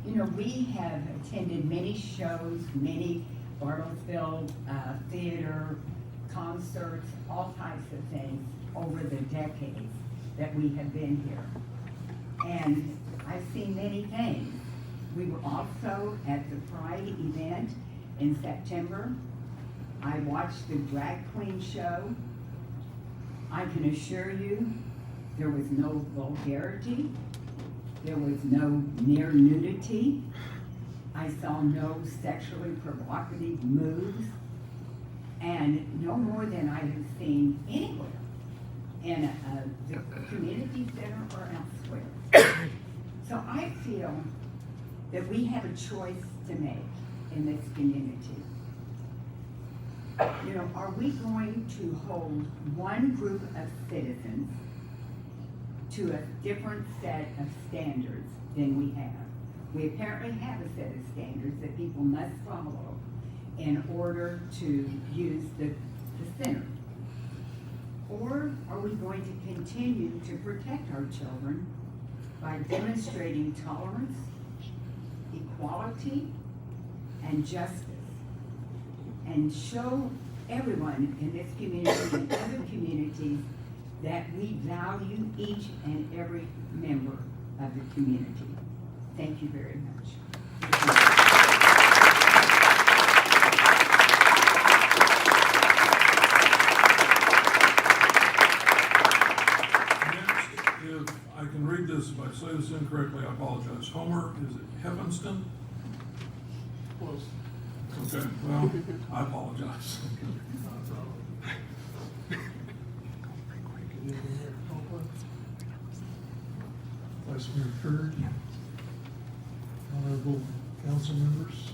You know, we have attended many shows, many Bartlesville theater, concerts, all types of things over the decades that we have been here. And I've seen many things. We were also at the Pride event in September. I watched the drag queen show. I can assure you, there was no vulgarity. There was no near nudity. I saw no sexually provocative moves, and no more than I have seen anywhere in the community center or elsewhere. So I feel that we have a choice to make in this community. You know, are we going to hold one group of citizens to a different set of standards than we have? We apparently have a set of standards that people must follow in order to use the center. Or are we going to continue to protect our children by demonstrating tolerance, equality, and justice, and show everyone in this community and other communities that we value each and every member of the community? Thank you very much. If I can read this, if I say this incorrectly, I apologize. Homer, is it Heppinston? Close. Okay, well, I apologize. Vice Mayor Curd, honorable council members.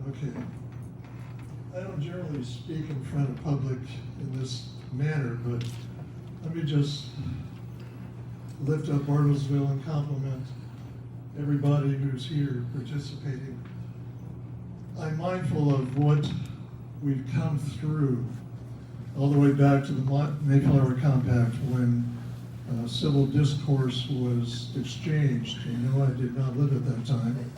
Okay. I don't generally speak in front of public in this manner, but let me just lift up Bartlesville and compliment everybody who's here participating. I'm mindful of what we've come through all the way back to the Mayflower Compact when civil discourse was exchanged. You know, I did not live at that time.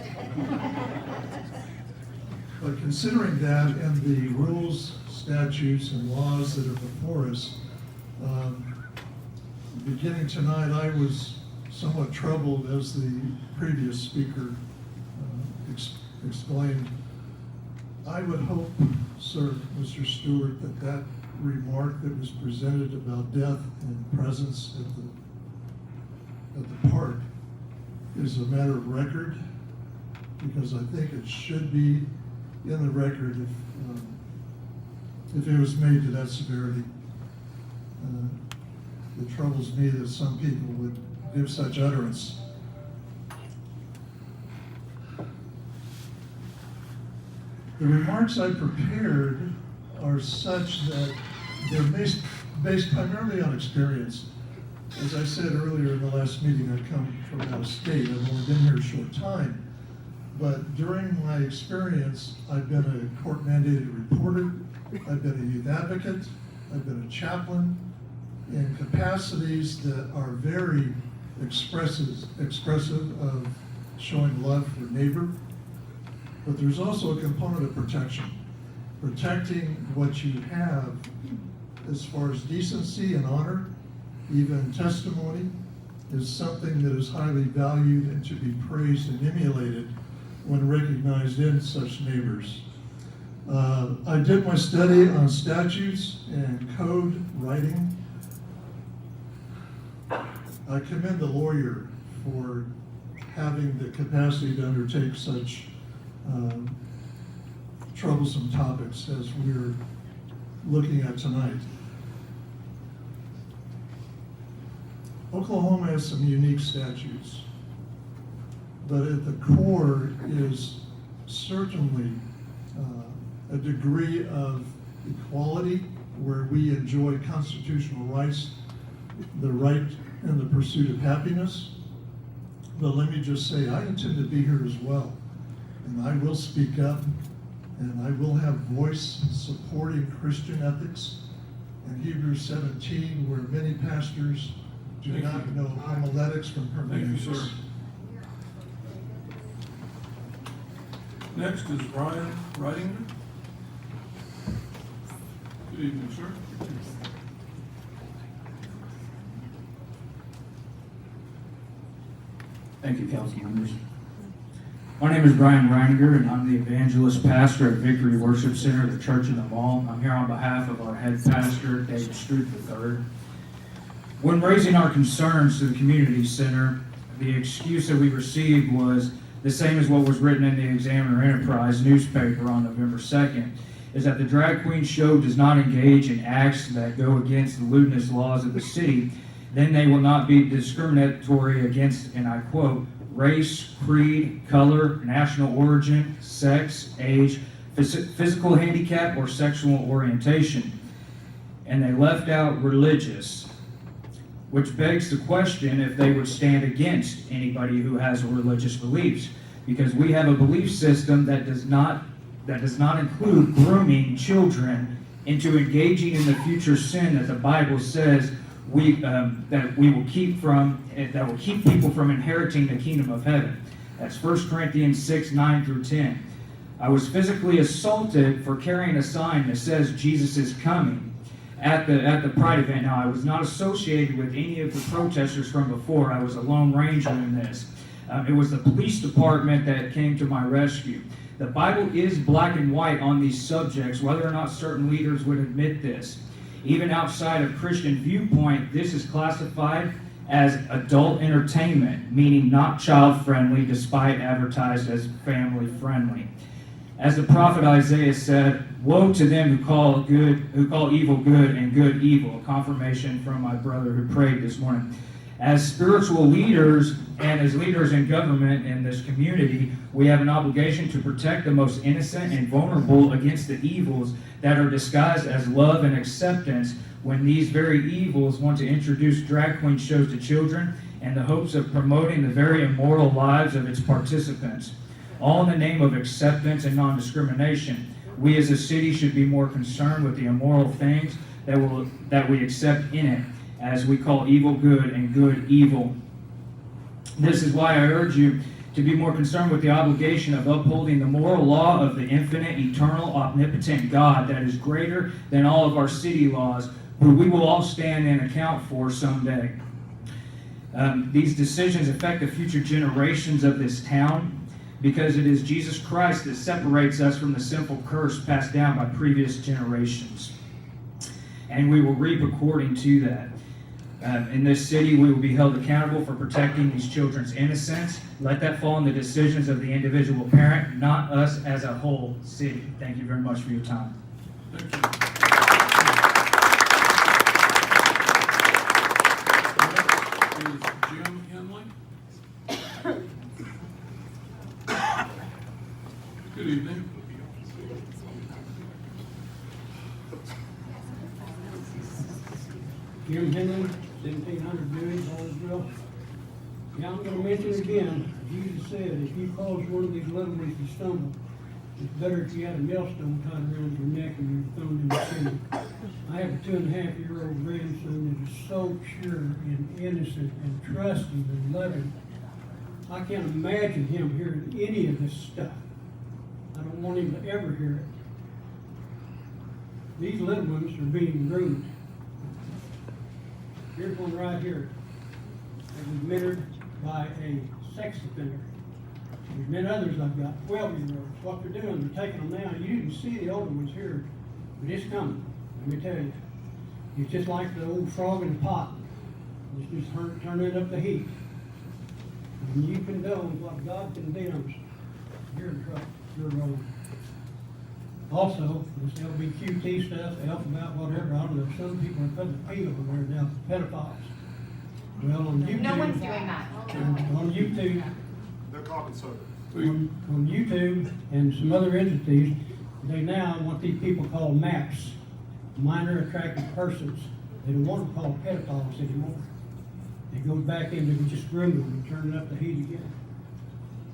But considering that and the rules, statutes, and laws that are before us, beginning tonight, I was somewhat troubled, as the previous speaker explained. I would hope, sir, Mr. Stewart, that remark that was presented about death and presence at the park is a matter of record, because I think it should be in the record if it was made to that severity. It troubles me that some people would give such utterance. The remarks I prepared are such that they're based primarily on experience. As I said earlier in the last meeting, I come from out of state. I've only been here a short time. But during my experience, I've been a court-mandated reporter, I've been a youth advocate, I've been a chaplain, in capacities that are very expressive of showing love for neighbor. But there's also a component of protection. Protecting what you have as far as decency and honor, even testimony, is something that is highly valued and to be praised and emulated when recognized in such neighbors. I did my study on statutes and code writing. I commend the lawyer for having the capacity to undertake such troublesome topics as we're looking at tonight. Oklahoma has some unique statutes, but at the core is certainly a degree of equality where we enjoy constitutional rights, the right and the pursuit of happiness. But let me just say, I intend to be here as well, and I will speak up and I will have voice supporting Christian ethics and Hebrews 17, where many pastors do Thank not you. know homiletics from Thank you, hermeneutics. sir. Next is Brian Ridinger. Good evening, sir. Thank you, council members. My name is Brian Reininger, and I'm the evangelist pastor at Victory Worship Center, the church in the mall. I'm here on behalf of our head pastor, David Stroop III. When raising our concerns to the community center, the excuse that we received was the same as what was written in the Examiner Enterprise newspaper on November 2nd, is that the drag queen show does not engage in acts that go against the lewdness laws of the city, then they will not be discriminatory against, and I quote, race, creed, color, national origin, sex, age, physical handicap, or sexual orientation. And they left out religious, which begs the question if they would stand against anybody who has religious beliefs, because we have a belief system that does not include grooming children into engaging in the future sin that the Bible says that will keep people from inheriting the kingdom of heaven. That's 1 Corinthians 6:9-10. I was physically assaulted for carrying a sign that says Jesus is coming at the Pride event. Now, I was not associated with any of the protesters from before. I was a lone ranger in this. It was the police department that came to my rescue. The Bible is black and white on these subjects, whether or not certain leaders would admit this. Even outside of Christian viewpoint, this is classified as adult entertainment, meaning not child-friendly, despite advertised as family-friendly. As the prophet Isaiah said, "Woe to them who call evil good and good evil." A confirmation from my brother who prayed this morning. As spiritual leaders and as leaders in government in this community, we have an obligation to protect the most innocent and vulnerable against the evils that are disguised as love and acceptance when these very evils want to introduce drag queen shows to children in the hopes of promoting the very immoral lives of its participants. All in the name of acceptance and non-discrimination. We as a city should be more concerned with the immoral things that we accept in it, as we call evil good and good evil. This is why I urge you to be more concerned with the obligation of upholding the moral law of the infinite, eternal, omnipotent God that is greater than all of our city laws, who we will all stand and account for someday. These decisions affect the future generations of this town, because it is Jesus Christ that separates us from the sinful curse passed down by previous generations. And we will reap according to that. In this city, we will be held accountable for protecting these children's innocence. Let that fall in the decisions of the individual parent, not us as a whole city. Thank you very much for your time. Thank you. Next is Jim Henley. Good evening. Jim Henley, 1700 Dewey, Bartlesville. Yeah, I'm going to mention again, Jesus said, if you cause one of these little ones to stumble, it's better if you had a millstone tied around your neck and you're thrown in the sea. I have a 2.5-year-old grandson that is so pure and innocent and trusting and loving. I can't imagine him hearing any of this stuff. I don't want him to ever hear it. These little ones are being groomed. Here's one right here that was admitted by a sex offender. There's been others I've got, 12-year-olds. What they're doing, they're taking them now. You didn't see the older ones here, but it's coming. Let me tell you. It's just like the old frog in the pot. It's just turning up the heat. When you condone what God condemns, you're in trouble. You're wrong. Also, this LBQT stuff, alphabet, whatever, I don't know, some people are putting a P over there now, pedophiles. Well, on YouTube. No one's doing that. On YouTube. They're called conservatives. On YouTube and some other entities, they now want these people called MAPs, minor attracted persons. They don't want them called pedophiles anymore. It goes back into just grooming and turning up the heat again.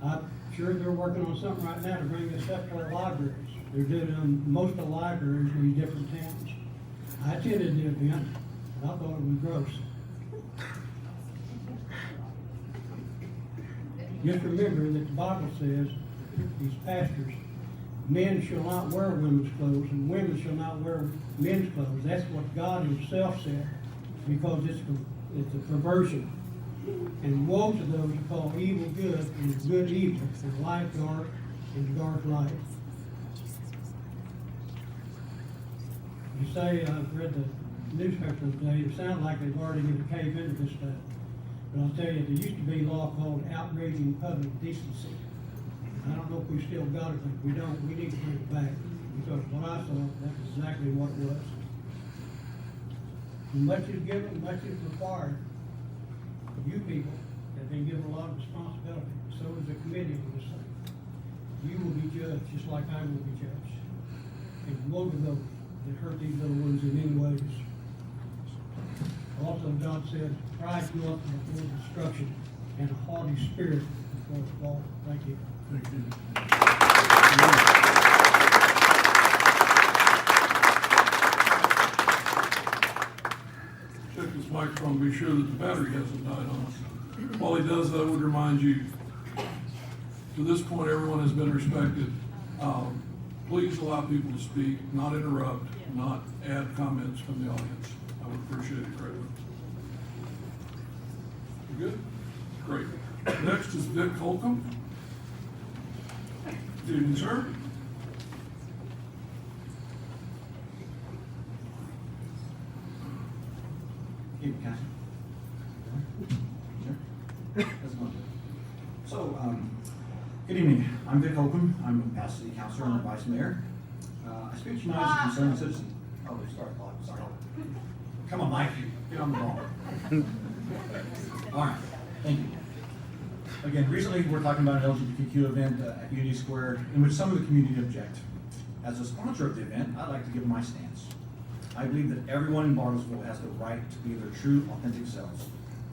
I'm sure they're working on something right now to bring this up to our libraries. They're doing them most alike or in these different towns. I attended the event, and I thought it was gross. Just remember that the Bible says, these pastors, men shall not wear women's clothes, and women shall not wear men's clothes. That's what God himself said, because it's a perversion. And woe to those who call evil good and good evil, and light dark and dark light. You say, I've read the newspaper today, it sounds like they've already going to cave into this stuff. But I'll tell you, there used to be a law called outraging public decency. I don't know if we still got it, but if we don't, we need to bring it back. Because what I saw, that's exactly what it was. Much is given, much is required. You people have been given a lot of responsibility. So is the committee on this thing. You will be judged, just like I will be judged. And woe to those that hurt these little ones in any ways. Also, God said, pride goeth before destruction, and a haughty spirit before a fall. Thank you. Thank you. Check this microphone, be sure that the battery hasn't died on it. While he does that, I would remind you, to this point, everyone has been respected. Please allow people to speak, not interrupt, not add comments from the audience. I would appreciate it greatly. You good? Great. Next is Vic Holcomb. Good evening, sir. Hey, Cassie. Sure. How's it going? So, good evening. I'm Vic Holcomb. I'm a past city councilor and vice mayor. I speak to you tonight as a concerned citizen. Oh, we started clock. Sorry. Come on, Mike. Get on the ball. All right. Thank you. Again, recently we're talking about an LGBTQ event at Unity Square in which some of the community object. As a sponsor of the event, I'd like to give my stance. I believe that everyone in Bartlesville has the right to be their true, authentic selves.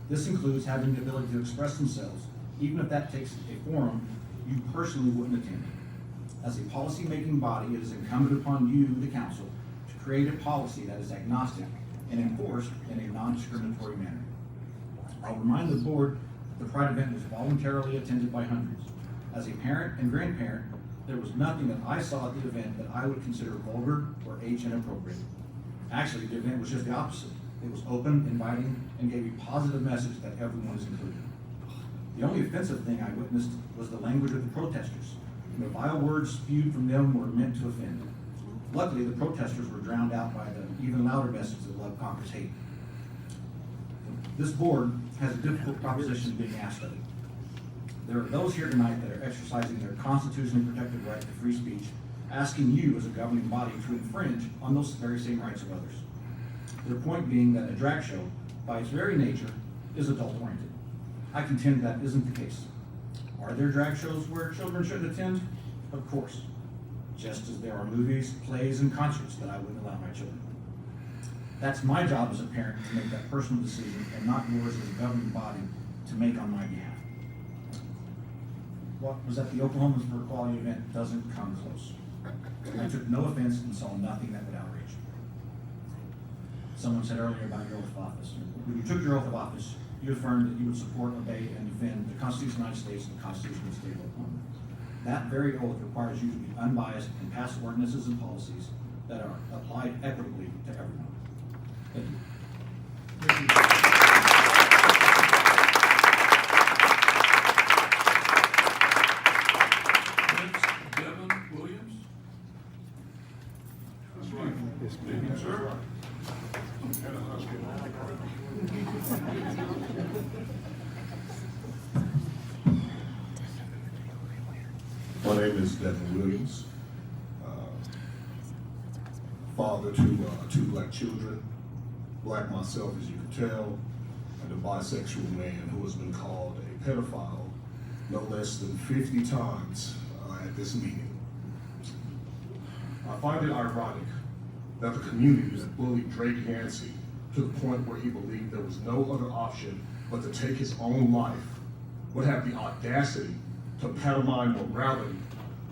This includes having the ability to express themselves, even if that takes a forum you personally wouldn't attend. As a policy-making body, it is incumbent upon you, the council, to create a policy that is agnostic and enforced in a non-discriminatory manner. I'll remind the board that the Pride event was voluntarily attended by hundreds. As a parent and grandparent, there was nothing that I saw at the event that I would consider vulgar or age inappropriate. Actually, the event was just the opposite. It was open, inviting, and gave a positive message that everyone is included. The only offensive thing I witnessed was the language of the protesters. The vile words spewed from them were meant to offend. Luckily, the protesters were drowned out by the even louder message that love conquers hate. This board has a difficult proposition being asked of it. There are those here tonight that are exercising their constitutionally protected right to free speech, asking you as a governing body to infringe on those very same rights of others. Their point being that a drag show, by its very nature, is adult-oriented. I contend that isn't the case. Are there drag shows where children shouldn't attend? Of course. Just as there are movies, plays, and concerts that I wouldn't allow my children. That's my job as a parent to make that personal decision and not yours as a governing body to make on my behalf. What was at the Oklahomans for Equality event doesn't come close. I took no offense and saw nothing that would outrage. Someone said earlier about your oath of office. When you took your oath of office, you affirmed that you would support, obey, and defend the Constitution of the United States and the Constitution of the State of Oklahoma. That very oath requires you to be unbiased and pass ordinances and policies that are applied equitably to everyone. Thank you. Next, Devin Williams. Thank you, sir. My name is Devin Williams, father to two black children, black myself as you can tell, and a bisexual man who has been called a pedophile no less than 50 times at this meeting. I find it ironic that the community that bullied Drake Yancey to the point where he believed there was no other option but to take his own life would have the audacity to pantomime morality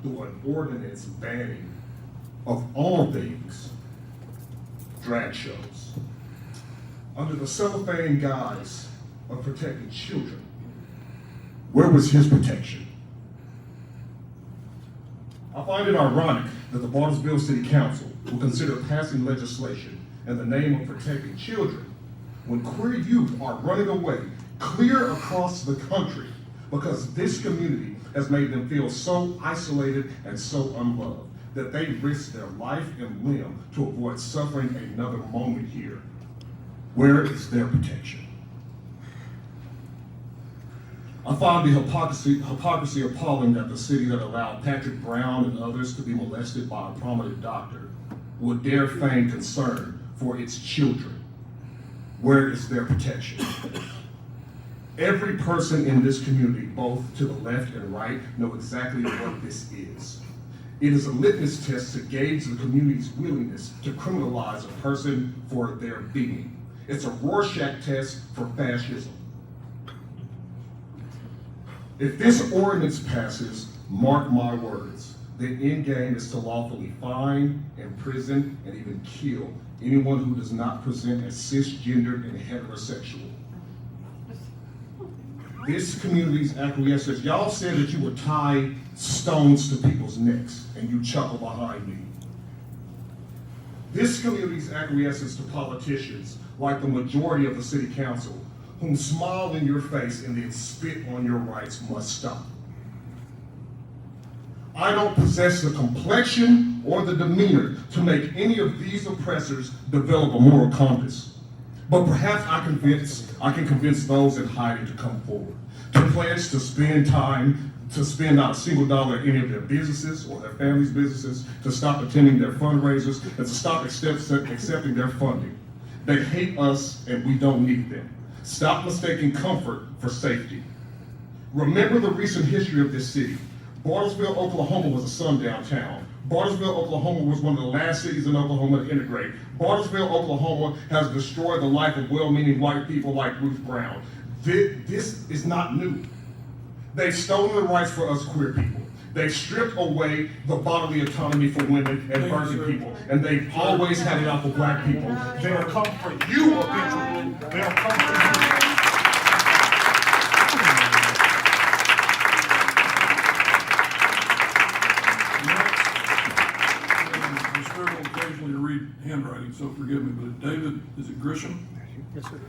through an ordinance banning of all things, drag shows. Under the cellophane guise of protecting children, where was his protection? I find it ironic that the Bartlesville City Council will consider passing legislation in the name of protecting children when queer youth are running away clear across the country because this community has made them feel so isolated and so unloved that they risk their life and limb to avoid suffering another moment here. Where is their protection? I find the hypocrisy appalling that the city that allowed Patrick Brown and others to be molested by a prominent doctor would dare feign concern for its children. Where is their protection? Every person in this community, both to the left and right, know exactly what this is. It is a litmus test to gauge the community's willingness to criminalize a person for their being. It's a Rorschach test for fascism. If this ordinance passes, mark my words, the end game is to lawfully fine, imprison, and even kill anyone who does not present as cisgendered and heterosexual. This community's acquiescence, y'all said that you would tie stones to people's necks, and you chuckle behind me. This community's acquiescence to politicians, like the majority of the city council, whom smile in your face and then spit on your rights, must stop. I don't possess the complexion or the demeanor to make any of these oppressors develop a moral compass. But perhaps I can convince those in hiding to come forward, to pledge to spend not a single dollar in any of their businesses or their families' businesses, to stop attending their fundraisers, and to stop accepting their funding. They hate us and we don't need them. Stop mistaking comfort for safety. Remember the recent history of this city. Bartlesville, Oklahoma was a sundown town. Bartlesville, Oklahoma was one of the last cities in Oklahoma to integrate. Bartlesville, Oklahoma has destroyed the life of well-meaning white people like Ruth Brown. This is not new. They've stolen the rights for us queer people. They've stripped away the bodily autonomy for women and virgin people, and they've always had it out for black people. They'll come for you eventually. They'll come for you. I struggle occasionally to read handwriting, so forgive me, but David, is it Grisham? Yes, sir.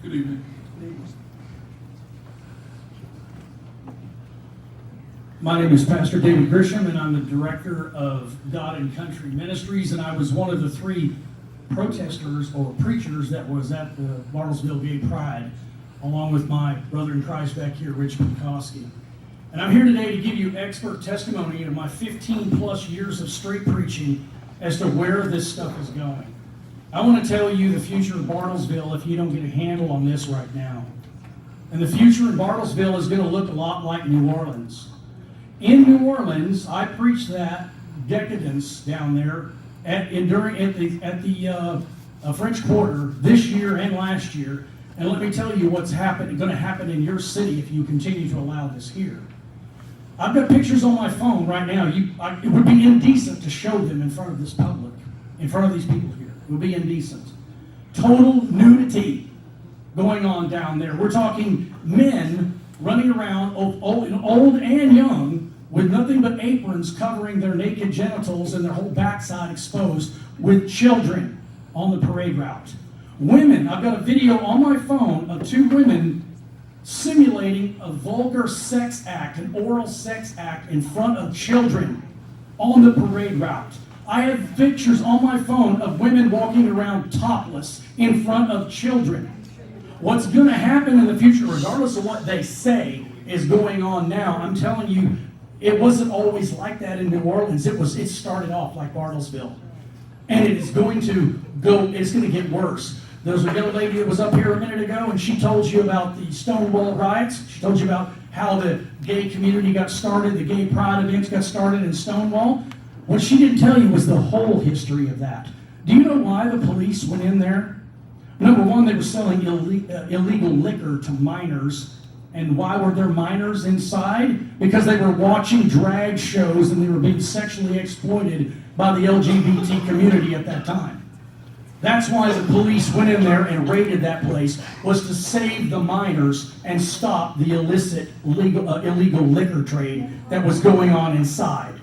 Good evening. My name is Pastor David Grisham, and I'm the director of God and Country Ministries, and I was one of the 3 protesters or preachers that was at the Bartlesville Gay Pride, along with my brother in Christ back here, RichPenkoski. And I'm here today to give you expert testimony of my 15 plus years of street preaching as to where this stuff is going. I want to tell you the future of Bartlesville if you don't get a handle on this right now. And the future in Bartlesville is going to look a lot like New Orleans. In New Orleans, I preached that decadence down there at the French Quarter this year and last year. And let me tell you what's going to happen in your city if you continue to allow this here. I've got pictures on my phone right now. It would be indecent to show them in front of this public, in front of these people here. It would be indecent. Total nudity going on down there. We're talking men running around, old and young, with nothing but aprons covering their naked genitals and their whole backside exposed, with children on the parade route. Women, I've got a video on my phone of 2 women simulating a vulgar sex act, an oral sex act in front of children on the parade route. I have pictures on my phone of women walking around topless in front of children. What's going to happen in the future, regardless of what they say is going on now, I'm telling you, it wasn't always like that in New Orleans. It started off like Bartlesville. And it is going to it's going to get worse. There's a young lady that was up here a minute ago, and she told you about the Stonewall riots. She told you about how the gay community got started, the gay pride events got started in Stonewall. What she didn't tell you was the whole history of that. Do you know why the police went in there? Number one, they were selling illegal liquor to minors And why were there minors inside? Because they were watching drag shows and they were being sexually exploited by the LGBT community at that time. That's why the police went in there and raided that place, was to save the minors and stop the illicit, illegal liquor trade that was going on inside.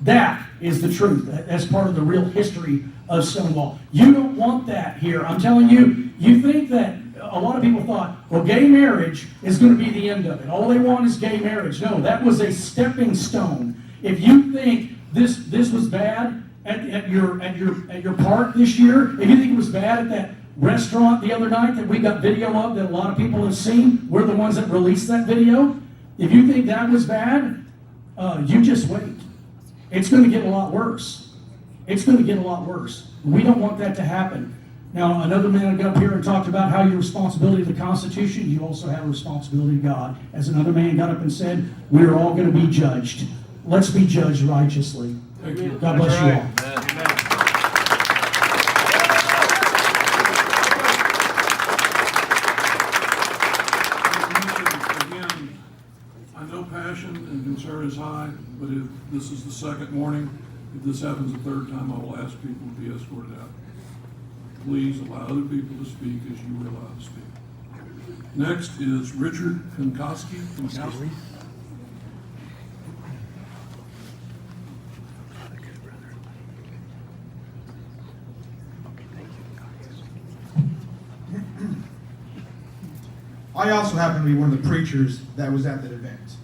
That is the truth. That's part of the real history of Stonewall. You don't want that here. I'm telling you, you think that a lot of people thought, well, gay marriage is going to be the end of it. All they want is gay marriage. No, that was a stepping stone. If you think this was bad at your park this year, if you think it was bad at that restaurant the other night that we got video of that a lot of people have seen, we're the ones that released that video. If you think that was bad, you just wait. It's going to get a lot worse. It's going to get a lot worse. We don't want that to happen. Now, another man got up here and talked about how your responsibility to the Constitution, you also have a responsibility to God. As another man got up and said, we're all going to be judged. Let's be judged righteously. Thank you. God bless you all. Again, I know passion and concern is high, but if this is the second morning, if this happens the third time, I will ask people to be escorted out. Please allow other people to speak as you were allowed to speak. Next is RichPenkoski. I also happen to be one of the preachers that was at that event.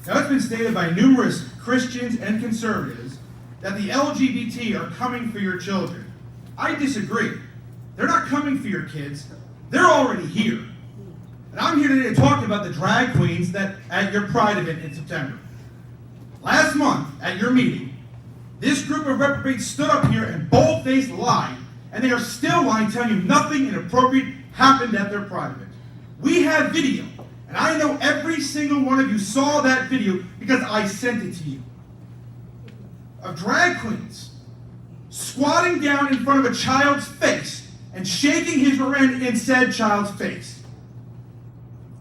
Now, it's been stated by numerous Christians and conservatives that the LGBT are coming for your children. I disagree. They're not coming for your kids. They're already here. And I'm here today to talk about the drag queens that at your Pride event in September. Last month, at your meeting, this group of reprobates stood up here and bold-faced lied, and they are still lying, telling you nothing inappropriate happened at their Pride event. We have video, and I know every single one of you saw that video because I sent it to you, of drag queens squatting down in front of a child's face and shaking his rear end in said child's face.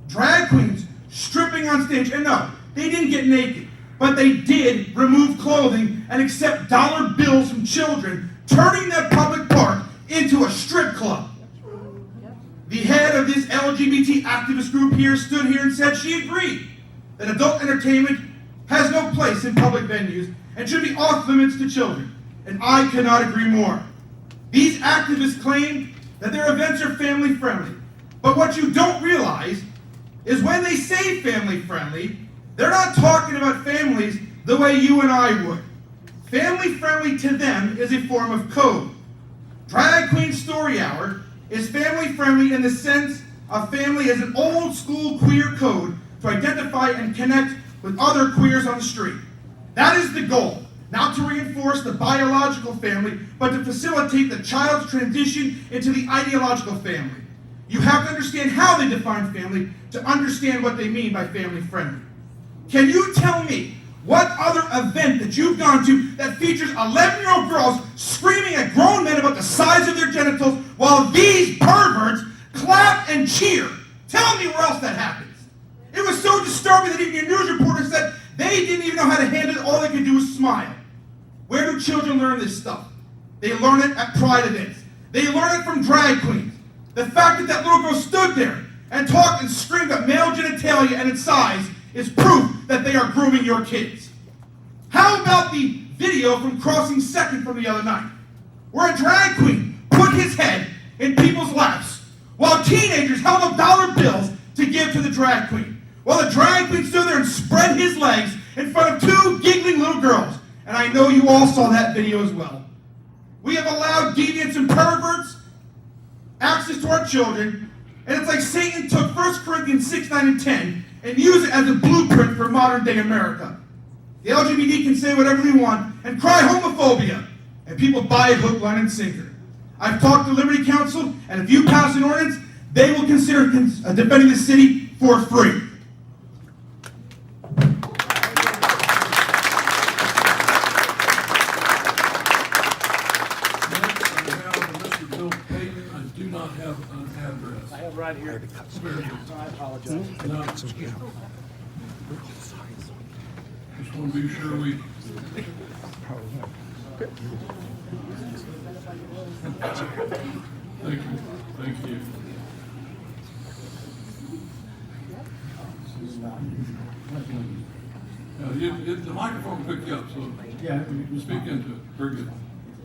Drag queens stripping on stage, and no, they didn't get naked, but they did remove clothing and accept dollar bills from children, turning that public park into a strip club. The head of this LGBT activist group here stood here and said she agreed that adult entertainment has no place in public venues and should be off limits to children. And I cannot agree more. These activists claim that their events are family friendly. But what you don't realize is when they say family friendly, they're not talking about families the way you and I would. Family friendly to them is a form of code. Drag Queen Story Hour is family friendly in the sense of family as an old school queer code to identify and connect with other queers on the street. That is the goal, not to reinforce the biological family, but to facilitate the child's transition into the ideological family. You have to understand how they define family to understand what they mean by family friendly. Can you tell me what other event that you've gone to that features 11-year-old girls screaming at grown men about the size of their genitals while these perverts clap and cheer? Tell me where else that happens. It was so disturbing that even your news reporter said they didn't even know how to handle it. All they could do was smile. Where do children learn this stuff? They learn it at Pride events. They learn it from drag queens. The fact that that little girl stood there and talked and screamed at male genitalia and its size is proof that they are grooming your kids. How about the video from Crossing 2nd from the other night, where a drag queen put his head in people's laps while teenagers held up dollar bills to give to the drag queen, while the drag queen stood there and spread his legs in front of two giggling little girls. And I know you all saw that video as well. We have allowed deviants and perverts access to our children, and it's like Satan took 1 Corinthians 6, 9, and 10 and used it as a blueprint for modern day America. The LGBT can say whatever they want and cry homophobia, and people buy it hook, line, and sinker. I've talked to Liberty Council, and if you pass an ordinance, they will consider defending the city for free. Right here. I apologize. Just want to be sure we. Thank you. Thank you. The microphone picked you up, so yeah, you speak into it. Very good.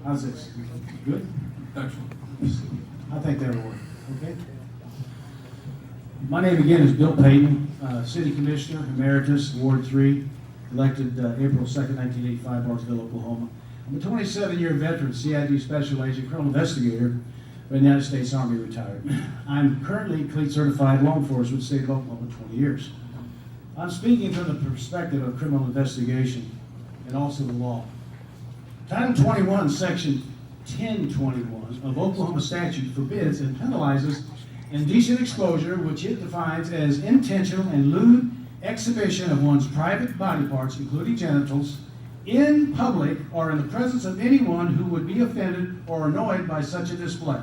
How's this? Good? Excellent. I think that'll work. Okay. My name again is Bill Payton, City Commissioner, Emeritus, Ward 3, elected April 2nd, 1985, Bartlesville, Oklahoma. I'm a 27-year veteran, CID Special Agent, Criminal Investigator of the United States Army, retired. I'm currently CLEAT certified law enforcement, state of Oklahoma, 20 years. I'm speaking from the perspective of criminal investigation and also the law. Title 21, Section 1021 of Oklahoma statute forbids and penalizes indecent exposure, which it defines as intentional and lewd exhibition of one's private body parts, including genitals, in public or in the presence of anyone who would be offended or annoyed by such a display.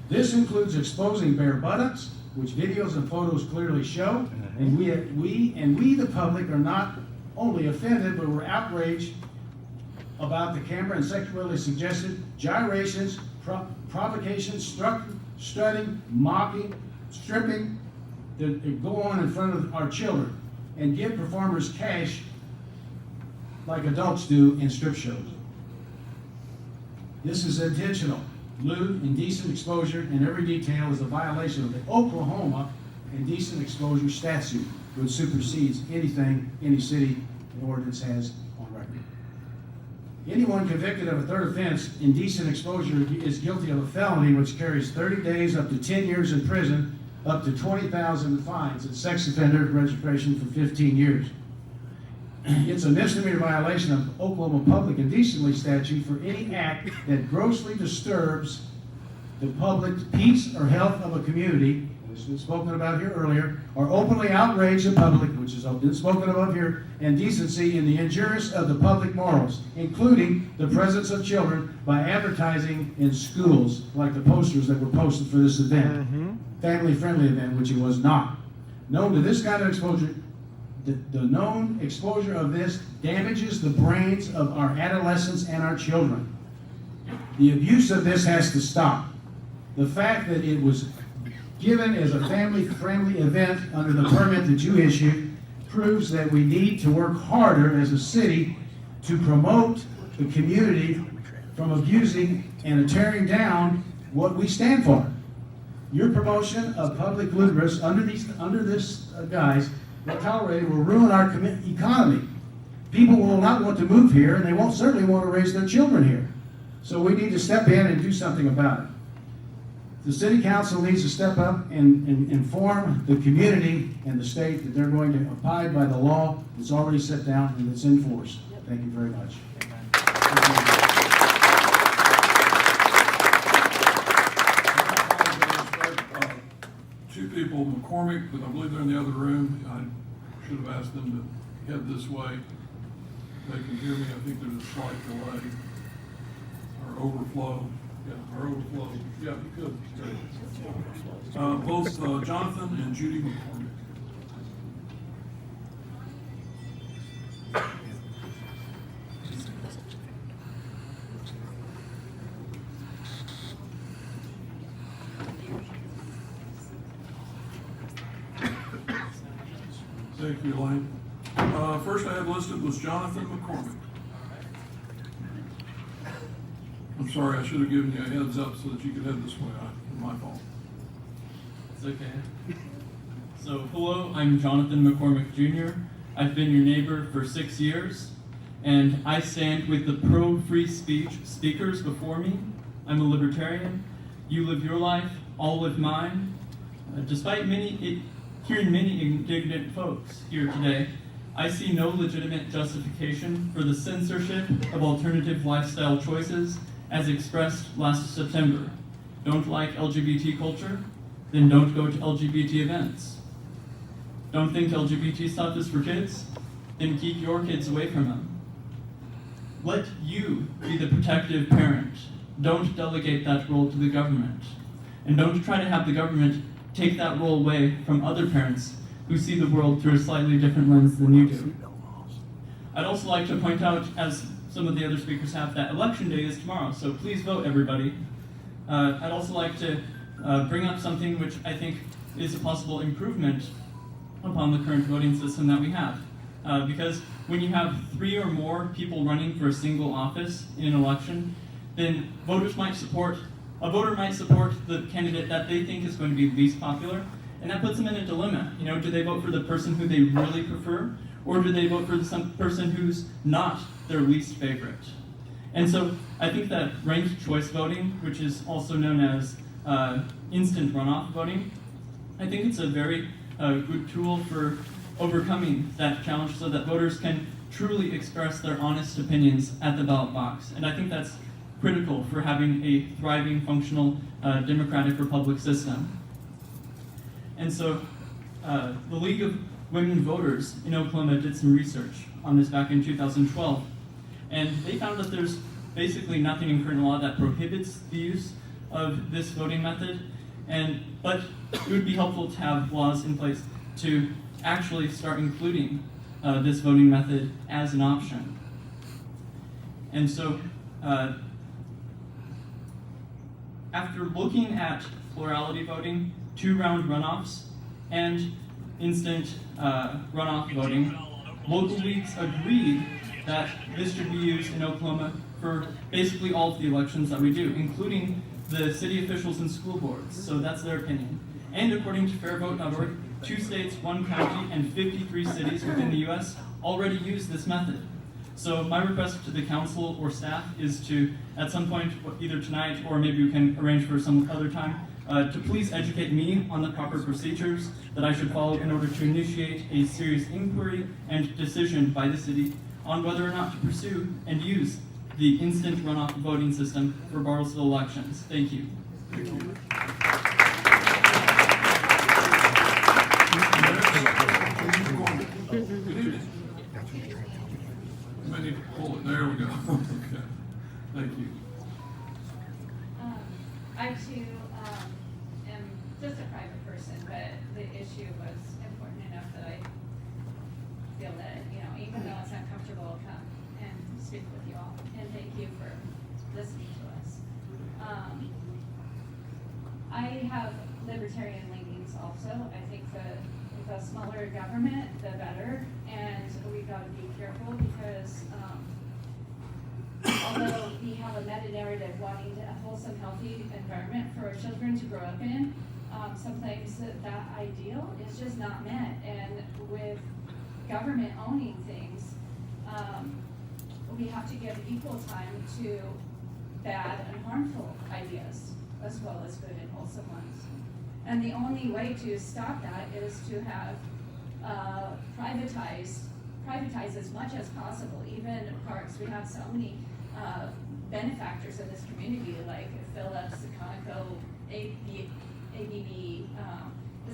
This includes exposing bare buttocks, which videos and photos clearly show, and we the public are not only offended, but we're outraged about the camera and sexually suggested gyrations, provocations, strutting, mocking, stripping that go on in front of our children and give performers cash like adults do in strip shows. This is intentional, lewd, indecent exposure, and every detail is a violation of the Oklahoma Indecent Exposure Statute, which supersedes anything any city ordinance has on record. Anyone convicted of a third offense, indecent exposure, is guilty of a felony which carries 30 days up to 10 years in prison, up to $20,000 in fines, and sex offender registration for 15 years. It's a misdemeanor violation of Oklahoma Public Indecency Statute for any act that grossly disturbs the public peace or health of a community, which was spoken about here earlier, or openly outrage the public, which has been spoken about here, and decency in the injurious of the public morals, including the presence of children by advertising in schools, like the posters that were posted for this event, family-friendly event, which it was not. Known to this kind of exposure, the known exposure of this damages the brains of our adolescents and our children. The abuse of this has to stop. The fact that it was given as a family-friendly event under the permit that you issued proves that we need to work harder as a city to promote the community from abusing and tearing down what we stand for. Your promotion of public ludicrous under this guise that tolerated will ruin our economy. People will not want to move here, and they won't certainly want to raise their children here. So we need to step in and do something about it. The city council needs to step up and inform the community and the state that they're going to abide by the law that's already set down and that's in force. Thank you very much. Two people, McCormick, but I believe they're in the other room. I should have asked them to head this way. They can hear me. I think there's a slight delay or overflow. Yeah, or overflow. Yeah, you could. Great. Both Jonathan and Judy McCormick. Thank you, Elaine. First I had listed was Jonathan McCormick. I'm sorry, I should have given you a heads up so that you could head this way. My fault. It's okay. So, hello, I'm Jonathan McCormick Jr. I've been your neighbor for 6 years, and I stand with the pro-free speech speakers before me. I'm a libertarian. You live your life, I'll live mine. Despite hearing many indignant folks here today, I see no legitimate justification for the censorship of alternative lifestyle choices as expressed last September. Don't like LGBT culture? Then don't go to LGBT events. Don't think LGBT stuff is for kids? Then keep your kids away from them. Let you be the protective parent. Don't delegate that role to the government. And don't try to have the government take that role away from other parents who see the world through a slightly different lens than you do. I'd also like to point out, as some of the other speakers have, that Election Day is tomorrow, so please vote, everybody. I'd also like to bring up something which I think is a possible improvement upon the current voting system that we have. Because when you have 3 or more people running for a single office in an election, then a voter might support the candidate that they think is going to be least popular, and that puts them in a dilemma. You know, do they vote for the person who they really prefer, or do they vote for some person who's not their least favorite? And so I think that ranked choice voting, which is also known as instant runoff voting, I think it's a very good tool for overcoming that challenge so that voters can truly express their honest opinions at the ballot box. And I think that's critical for having a thriving, functional, democratic republic system. And so the League of Women Voters in Oklahoma did some research on this back in 2012. And they found that there's basically nothing in current law that prohibits the use of this voting method, but it would be helpful to have laws in place to actually start including this voting method as an option. And so, after looking at plurality voting, 2-round runoffs, and instant runoff voting, local leagues agreed that this should be used in Oklahoma for basically all of the elections that we do, including the city officials and school boards. So that's their opinion. And according to fairvote.org, 2 states, 1 county, and 53 cities within the U.S. already use this method. So my request to the council or staff is to, at some point, either tonight or maybe we can arrange for some other time, to please educate me on the proper procedures that I should follow in order to initiate a serious inquiry and decision by the city on whether or not to pursue and use the instant runoff voting system for Bartlesville elections. Thank you. Thank you. Good evening. I need to pull it. There we go. Okay. Thank you. I too am just a private person, but the issue was important enough that I feel that, even though it's uncomfortable, I'll come and speak with you all. And thank you for listening to us. I have libertarian leanings also. I think the smaller government, the better. And we've got to be careful because although we have a meta-narrative wanting a wholesome, healthy environment for our children to grow up in, sometimes that ideal is just not met. And with government owning things, we have to give equal time to bad and harmful ideas, as well as good and wholesome ones. And the only way to stop that is to have privatize as much as possible, even parks. We have so many benefactors in this community, like Phillips, Conoco, ABB,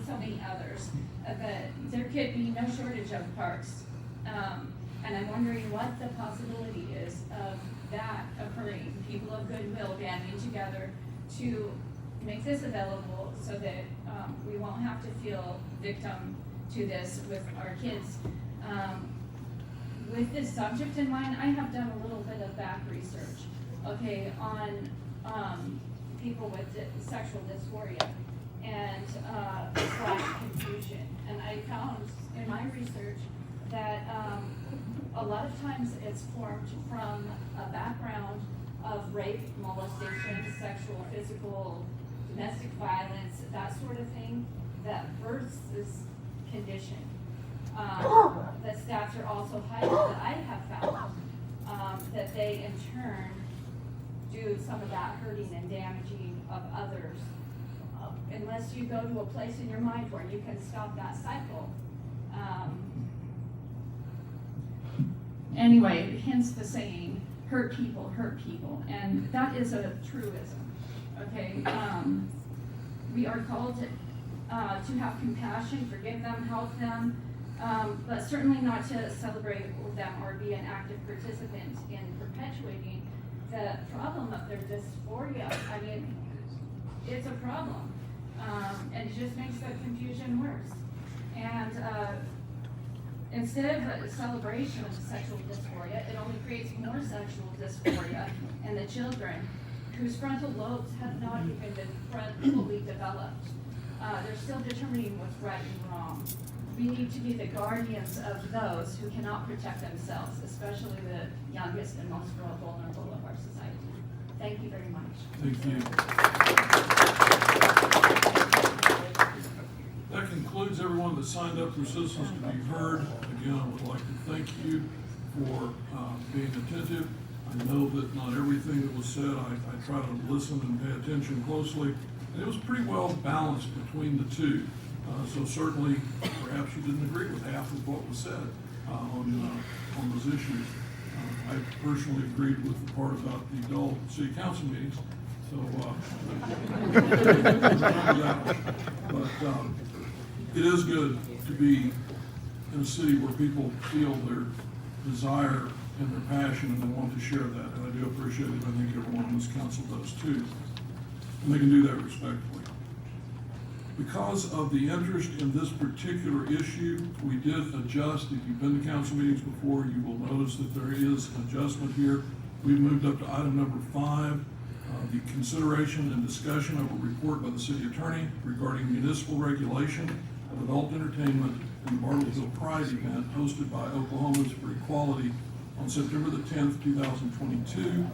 so many others. But there could be no shortage of parks. And I'm wondering what the possibility is of that occurring, people of goodwill banding together to make this available so that we won't have to feel victim to this with our kids. With this subject in mind, I have done a little bit of back research, okay, on people with sexual dysphoria and / confusion. And I found in my research that a lot of times it's formed from a background of rape, molestation, sexual, physical, domestic violence, that sort of thing, that births this condition. The stats are also higher that I have found that they in turn do some of that hurting and damaging of others. Unless you go to a place in your mind where you can stop that cycle. Anyway, hence the saying, hurt people, and that is a truism, okay? We are called to have compassion, forgive them, help them, but certainly not to celebrate them or be an active participant in perpetuating the problem of their dysphoria. I mean, it's a problem, and it just makes the confusion worse. And instead of a celebration of sexual dysphoria, it only creates more sexual dysphoria in the children whose frontal lobes have not even been fully developed. They're still determining what's right and wrong. We need to be the guardians of those who cannot protect themselves, especially the youngest and most vulnerable of our society. Thank you very much. Thank you. That concludes everyone that signed up for Citizens to be Heard. Again, I would like to thank you for being attentive. I know that not everything that was said, I try to listen and pay attention closely, and it was pretty well balanced between the two. So certainly, perhaps you didn't agree with half of what was said on those issues. I personally agreed with the part about the adult city council meetings, so but it is good to be in a city where people feel their desire and their passion and they want to share that, and I do appreciate it. I think everyone on this council does too, and they can do that respectfully. Because of the interest in this particular issue, we did adjust. If you've been to council meetings before, you will notice that there is an adjustment here. We've moved up to item number 5, the consideration and discussion of a report by the city attorney regarding municipal regulation of adult entertainment in the Bartlesville Pride event hosted by Oklahomans for Equality on September the 10th, 2022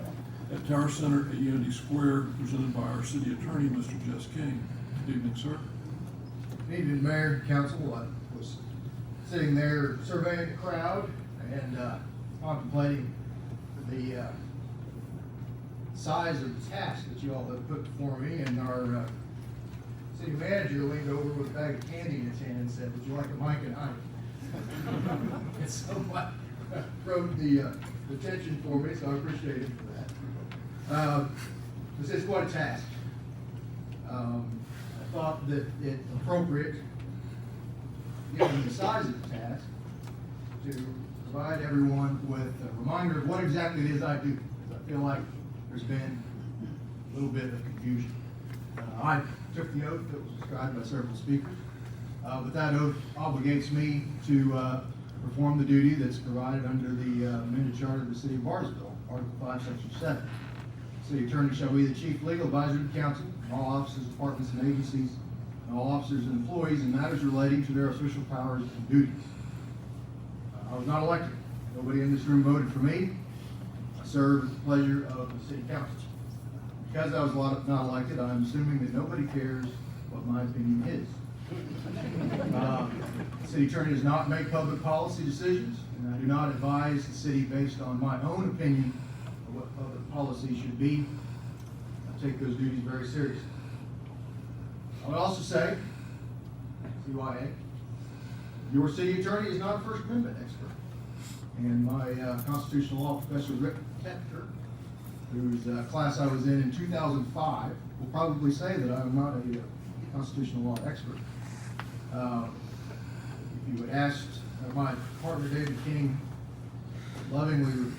at Tower Center at Unity Square, presented by our city attorney, Mr. Jess King. Good evening, sir. Good evening, Mayor and Council. I was sitting there surveying the crowd and contemplating the size of the task that you all have put before me, and our city manager leaned over with a bag of candy in his hand and said, "Would you like a Mike and Ike?" And so I wrote the tension for me, so I appreciate him for that. This is quite a task. I thought that it's appropriate, given the size of the task, to provide everyone with a reminder of what exactly it is I do, because I feel like there's been a little bit of confusion. I took the oath that was described by several speakers, but that oath obligates me to perform the duty that's provided under the amended charter of the city of Bartlesville, Article 5, Section 7. The city attorney shall be the chief legal advisor to the council, all offices, departments, and agencies, and all officers and employees in matters relating to their official powers and duties. I was not elected. Nobody in this room voted for me. I serve at the pleasure of the city council. Because I was not elected, I'm assuming that nobody cares what my opinion is. The city attorney does not make public policy decisions, and I do not advise the city based on my own opinion of what public policy should be. I take those duties very seriously. I would also say, CYA, your city attorney is not a First Amendment expert. And my constitutional law professor, Rick Penkoski, whose class I was in 2005, will probably say that I'm not a constitutional law expert. If you would ask my partner, David King, lovingly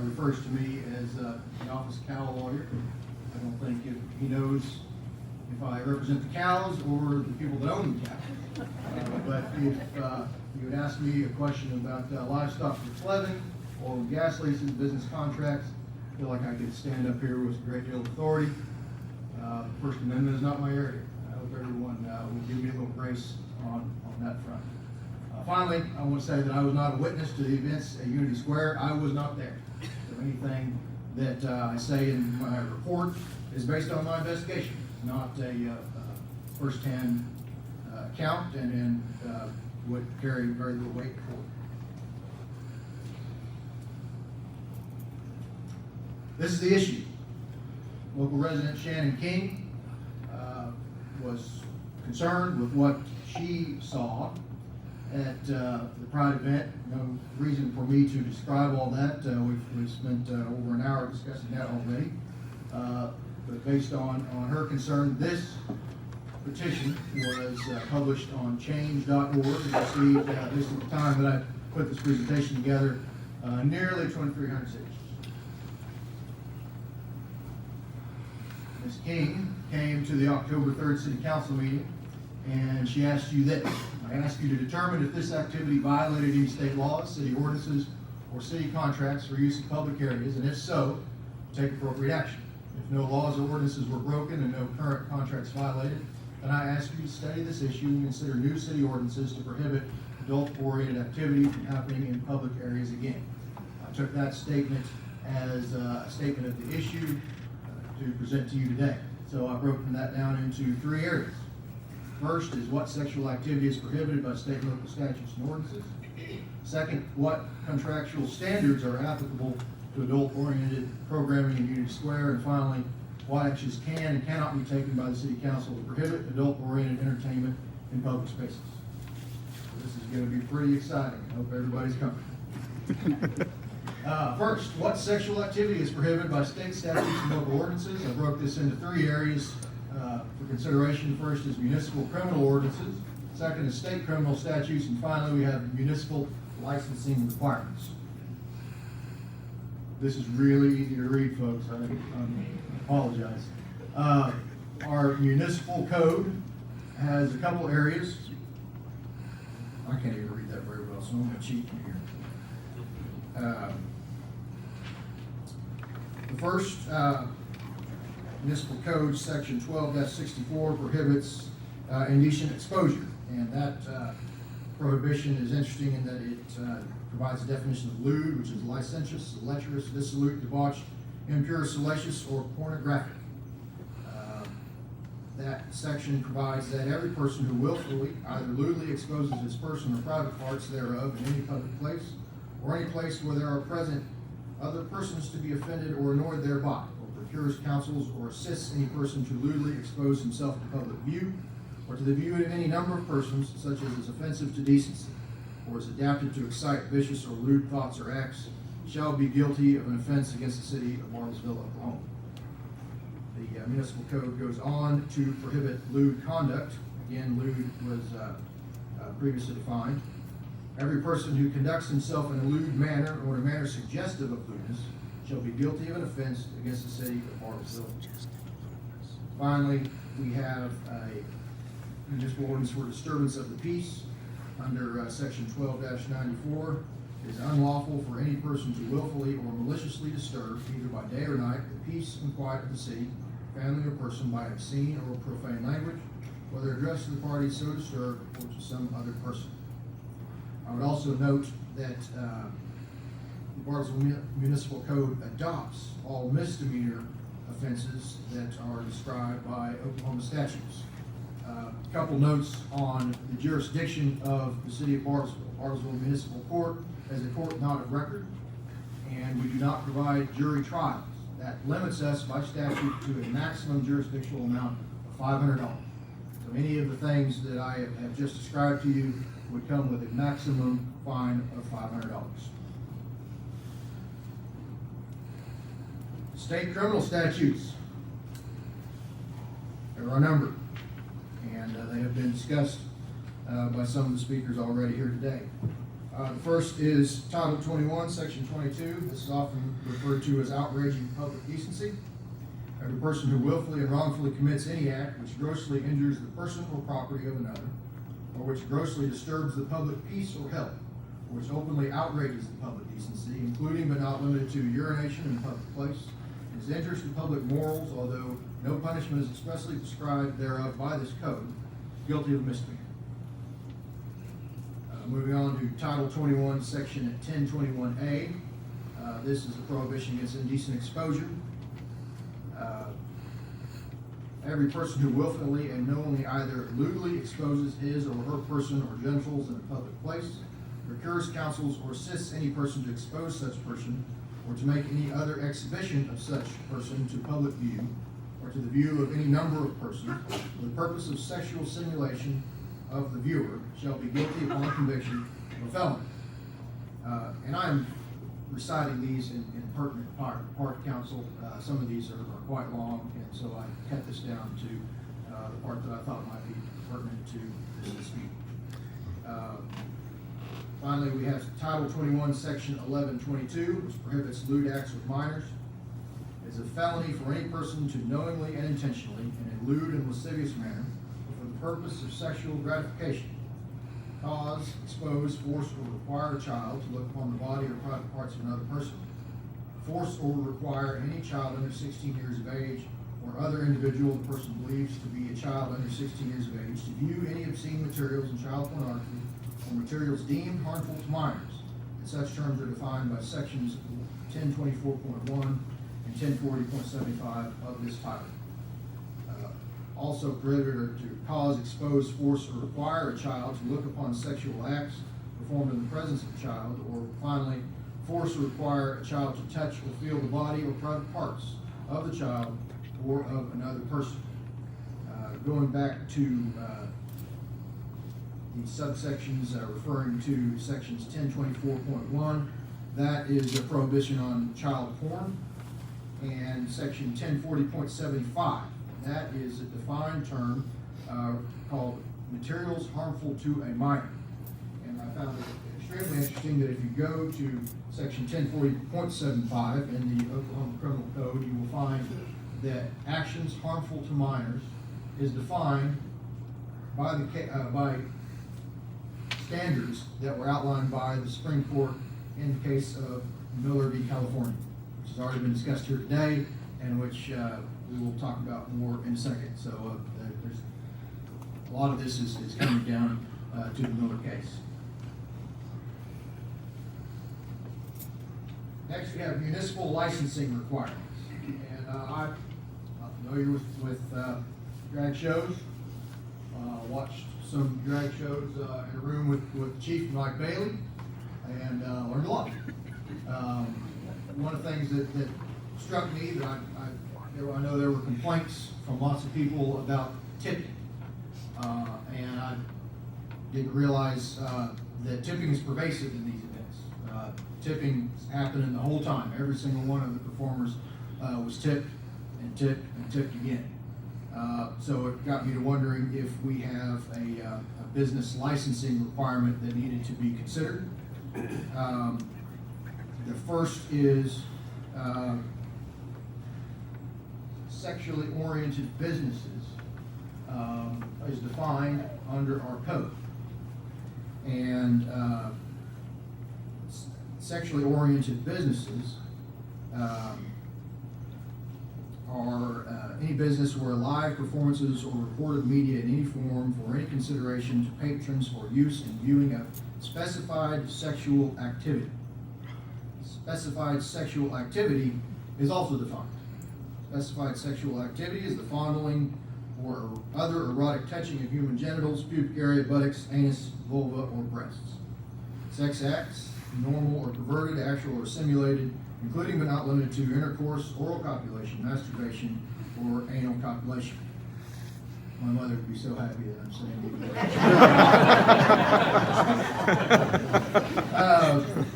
refers to me as the office cow lawyer. I don't think he knows if I represent the cows or the people that own the cows. But if you would ask me a question about livestock for Clevin, oil and gas leases, business contracts, I feel like I could stand up here with a great deal of authority. First Amendment is not my area. I hope everyone will give me a little grace on that front. Finally, I want to say that I was not a witness to the events at Unity Square. I was not there. So anything that I say in my report is based on my investigation, not a first-hand account, and would carry very little weight for it. This is the issue. Local resident Shannon King was concerned with what she saw at the Pride event. No reason for me to describe all that. We've spent over an hour discussing that already. But based on her concern, this petition was published on change.org and received, this is the time that I put this presentation together, nearly 2,300 signatures. Ms. King came to the October 3rd City Council meeting and she asked you this. I ask you to determine if this activity violated any state laws, city ordinances, or city contracts for use in public areas, and if so, take appropriate action. If no laws or ordinances were broken and no current contracts violated, then I ask you to study this issue and consider new city ordinances to prohibit adult-oriented activity from happening in public areas again. I took that statement as a statement of the issue to present to you today. So I broke that down into 3 areas. First is what sexual activity is prohibited by state and local statutes and ordinances. Second, what contractual standards are applicable to adult-oriented programming in Unity Square. And finally, what actions can and cannot be taken by the City Council to prohibit adult-oriented entertainment in public spaces. So this is going to be pretty exciting. I hope everybody's coming. First, what sexual activity is prohibited by state statutes and local ordinances? I broke this into 3 areas for consideration. First is municipal criminal ordinances. Second is state criminal statutes. And finally, we have municipal licensing requirements. This is really easy to read, folks. I apologize. Our municipal code has a couple areas. I can't even read that very well, so I'm going to cheat from here. The first municipal code, section 12-64, prohibits indecent exposure. And that prohibition is interesting in that it provides a definition of lewd, which is licentious, lecherous, dissolute, debauched, impure, salacious, or pornographic. That section provides that every person who willfully, either lewdly exposes his person or private parts thereof in any public place, or any place where there are present other persons to be offended or annoyed thereby, or procures, counsels, or assists any person to lewdly expose himself to public view, or to the view of any number of persons, such as is offensive to decency, or is adapted to excite vicious or lewd thoughts or acts, shall be guilty of an offense against the city of Bartlesville, Oklahoma. The municipal code goes on to prohibit lewd conduct. Again, lewd was previously defined. Every person who conducts himself in a lewd manner or in a manner suggestive of lewdness shall be guilty of an offense against the city of Bartlesville. Finally, we have a municipal ordinance for disturbance of the peace under section 12-94. It is unlawful for any person to willfully or maliciously disturb, either by day or night, the peace and quiet of the city, family, or person by obscene or profane language, whether addressed to the party so disturbed or to some other person. I would also note that the Bartlesville Municipal Code adopts all misdemeanor offenses that are described by Oklahoma statutes. A couple notes on the jurisdiction of the city of Bartlesville. Bartlesville Municipal Court is a court not of record, and we do not provide jury trials. That limits us by statute to a maximum jurisdictional amount of $500. So any of the things that I have just described to you would come with a maximum fine of $500. State criminal statutes. There are a number, and they have been discussed by some of the speakers already here today. The first is Title 21, Section 22. This is often referred to as outraging public decency. Every person who willfully and wrongfully commits any act which grossly injures the person or property of another, or which grossly disturbs the public peace or health, or which openly outrages the public decency, including but not limited to urination in a public place, is injurious to public morals, although no punishment is expressly prescribed thereof by this code, guilty of misdemeanor. Moving on to Title 21, Section 1021A. This is a prohibition against indecent exposure. Every person who willfully and knowingly either lewdly exposes his or her person or genitals in a public place, procures, counsels, or assists any person to expose such person, or to make any other exhibition of such person to public view, or to the view of any number of persons, for the purpose of sexual simulation of the viewer, shall be guilty upon conviction of a felony. And I'm reciting these in pertinent part counsel. Some of these are quite long, and so I cut this down to the part that I thought might be pertinent to this speech. Finally, we have Title 21, Section 1122, which prohibits lewd acts with minors. It's a felony for any person to knowingly and intentionally, in a lewd and lascivious manner, for the purpose of sexual gratification, cause, expose, force, or require a child to look upon the body or private parts of another person. Force or require any child under 16 years of age or other individual the person believes to be a child under 16 years of age to view any obscene materials in child pornography or materials deemed harmful to minors. And such terms are defined by sections 1024.1 and 1040.75 of this title. Also prohibited are to cause, expose, force, or require a child to look upon sexual acts performed in the presence of a child, or finally, force or require a child to touch or feel the body or private parts of the child or of another person. Going back to the subsections referring to sections 1024.1, that is a prohibition on child porn, and section 1040.75, that is a defined term called materials harmful to a minor. And I found it extremely interesting that if you go to section 1040.75 in the Oklahoma Criminal Code, you will find that actions harmful to minors is defined by by standards that were outlined by the Supreme Court in the case of Miller v. California, which has already been discussed here today, and which we will talk about more in a second. So there's a lot of this is coming down to the Miller case. Next, we have municipal licensing requirements. And I'm not familiar with drag shows. Watched some drag shows in a room with Chief Mike Bailey, and learned a lot. One of the things that struck me that I know there were complaints from lots of people about tipping, and I didn't realize that tipping is pervasive in these events. Tipping is happening the whole time. Every single one of the performers was tipped and tipped and tipped again. So it got me to wondering if we have a business licensing requirement that needed to be considered. The first is sexually oriented businesses is defined under our code. And sexually oriented businesses are any business where live performances or recorded media in any form for any consideration to patrons for use in viewing of specified sexual activity. Specified sexual activity is also defined. Specified sexual activity is the fondling or other erotic touching of human genitals, pubic area, buttocks, anus, vulva, or breasts. Sex acts, normal or perverted, actual or simulated, including but not limited to intercourse, oral copulation, masturbation, or anal copulation. My mother would be so happy that I'm saying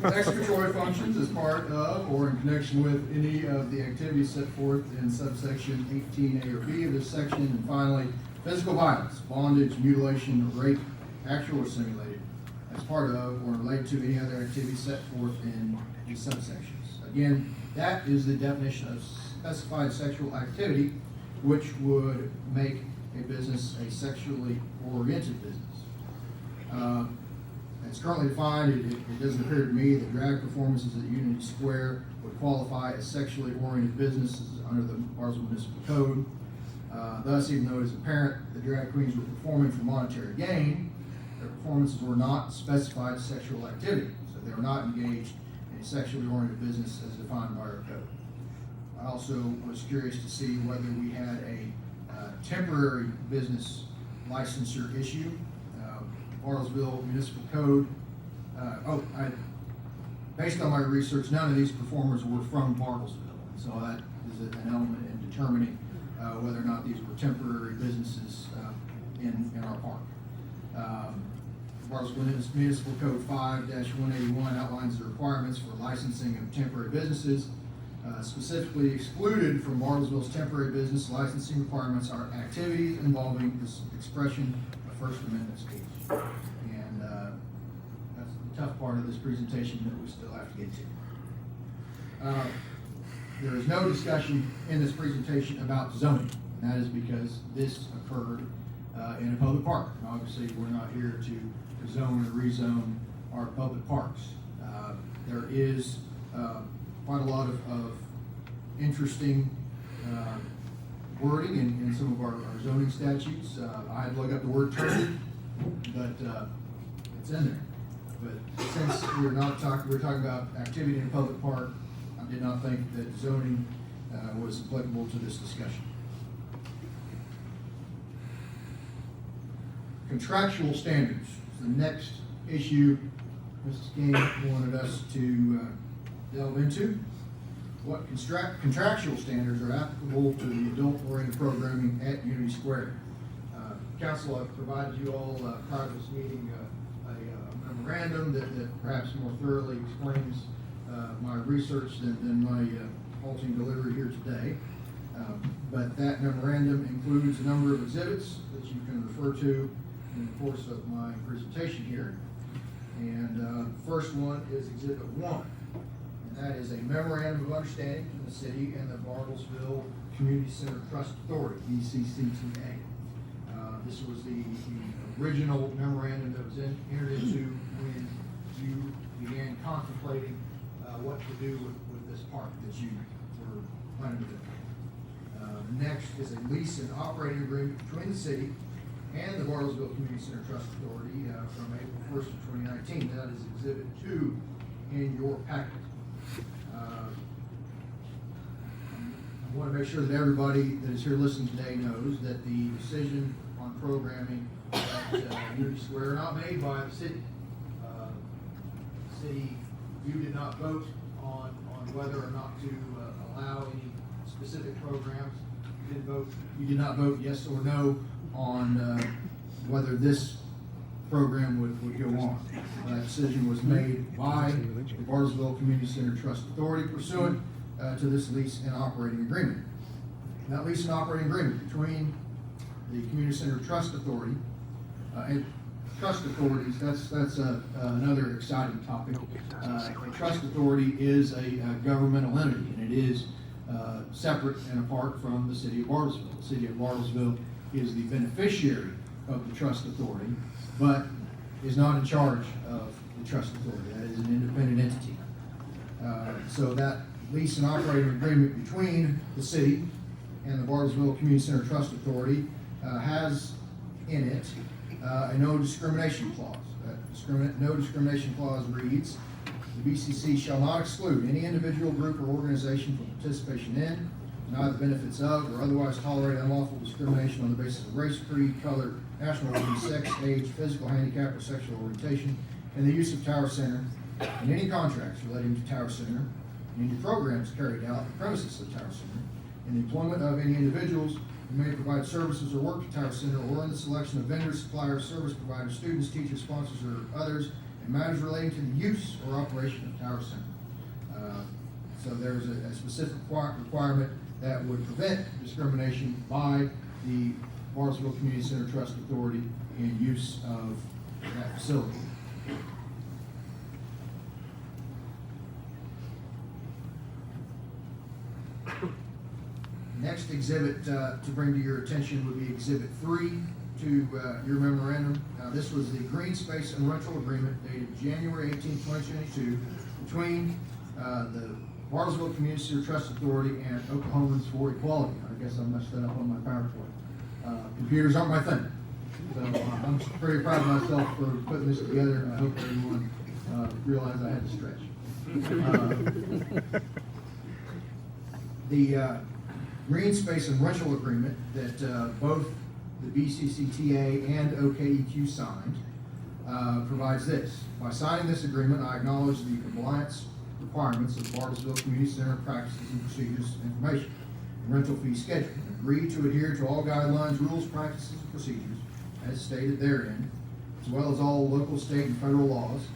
it. Excretory functions as part of or in connection with any of the activities set forth in subsection 18A or B of this section. And finally, physical violence, bondage, mutilation, rape, actual or simulated, as part of or related to any other activity set forth in these subsections. Again, that is the definition of specified sexual activity, which would make a business a sexually oriented business. It's currently defined, it doesn't appear to me that drag performances at Unity Square would qualify as sexually oriented businesses under the Bartlesville Municipal Code. Thus, even though it is apparent the drag queens were performing for monetary gain, their performances were not specified sexual activity, so they were not engaged in a sexually oriented business as defined by our code. I also was curious to see whether we had a temporary business licensure issue. Bartlesville Municipal Code. Based on my research, none of these performers were from Bartlesville, so that is an element in determining whether or not these were temporary businesses in our park. Bartlesville Municipal Code 5-181 outlines the requirements for licensing of temporary businesses. Specifically excluded from Bartlesville's temporary business licensing requirements are activities involving this expression of First Amendment speech. And that's the tough part of this presentation that we still have to get to. There is no discussion in this presentation about zoning, and that is because this occurred in a public park. And obviously, we're not here to zone or rezone our public parks. There is quite a lot of interesting wording in some of our zoning statutes. I had to look up the word turn, but it's in there. But since we're talking about activity in a public park, I did not think that zoning was applicable to this discussion. Contractual standards is the next issue Mrs. King wanted us to delve into. What contractual standards are applicable to the adult-oriented programming at Unity Square? Council, I've provided you all prior to this meeting a memorandum that perhaps more thoroughly explains my research than my halting delivery here today. But that memorandum includes a number of exhibits that you can refer to in the course of my presentation here. And the first one is Exhibit 1, and that is a memorandum of understanding between the city and the Bartlesville Community Center Trust Authority, BCCTA. This was the original memorandum that was entered into when you began contemplating what to do with this park that you were planning to do. Next is a lease and operating agreement between the city and the Bartlesville Community Center Trust Authority from April 1st of 2019. That is Exhibit 2 in your packet. I want to make sure that everybody that is here listening today knows that the decision on programming at Unity Square are not made by the city. City, you did not vote on whether or not to allow any specific programs. You did not vote yes or no on whether this program would go on. That decision was made by the Bartlesville Community Center Trust Authority pursuant to this lease and operating agreement. That lease and operating agreement between the Community Center Trust Authority and trust authorities, that's another exciting topic. A trust authority is a governmental entity, and it is separate and apart from the city of Bartlesville. The city of Bartlesville is the beneficiary of the trust authority, but is not in charge of the trust authority. That is an independent entity. So that lease and operating agreement between the city and the Bartlesville Community Center Trust Authority has in it a no discrimination clause. That no discrimination clause reads, the BCC shall not exclude any individual, group, or organization from participation in, deny the benefits of, or otherwise tolerate unlawful discrimination on the basis of race, creed, color, national origin, sex, age, physical handicap, or sexual orientation, and the use of Tower Center, and any contracts relating to Tower Center, and any programs carried out on the premises of Tower Center, and the employment of any individuals who may provide services or work at Tower Center, or in the selection of vendors, suppliers, service providers, students, teachers, sponsors, or others, and matters relating to the use or operation of Tower Center. So there's a specific requirement that would prevent discrimination by the Bartlesville Community Center Trust Authority in use of that facility. Next exhibit to bring to your attention would be Exhibit 3 to your memorandum. This was the green space and rental agreement dated January 18, 2022 between the Bartlesville Community Center Trust Authority and Oklahomans for Equality. I guess I messed that up on my PowerPoint. Computers aren't my thing. So I'm pretty proud of myself for putting this together, and I hope everyone realized I had to stretch. The green space and rental agreement that both the BCCTA and OKEQ signed provides this. By signing this agreement, I acknowledge the compliance requirements of the Bartlesville Community Center practices and procedures information and rental fee schedule, and agree to adhere to all guidelines, rules, practices, and procedures as stated therein, as well as all local, state, and federal laws.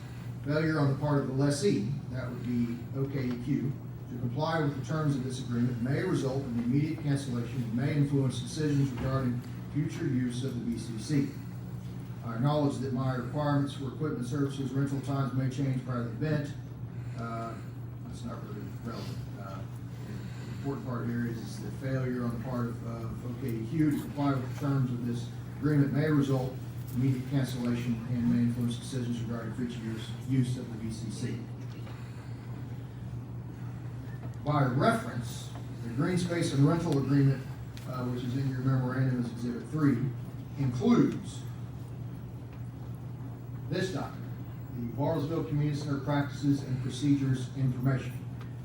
Failure on the part of the lessee, that would be OKEQ, to comply with the terms of this agreement may result in the immediate cancellation and may influence decisions regarding future use of the BCC. I acknowledge that my requirements for equipment, services, rental times may change prior to the event. That's not really relevant. The important part here is the failure on the part of OKEQ to comply with the terms of this Agreement may result in immediate cancellation and may influence decisions regarding future use of the VCC. By reference, the green space and rental agreement, which is in your memorandum as Exhibit 3, includes this document, the Bartlesville Community Center Practices and Procedures Information.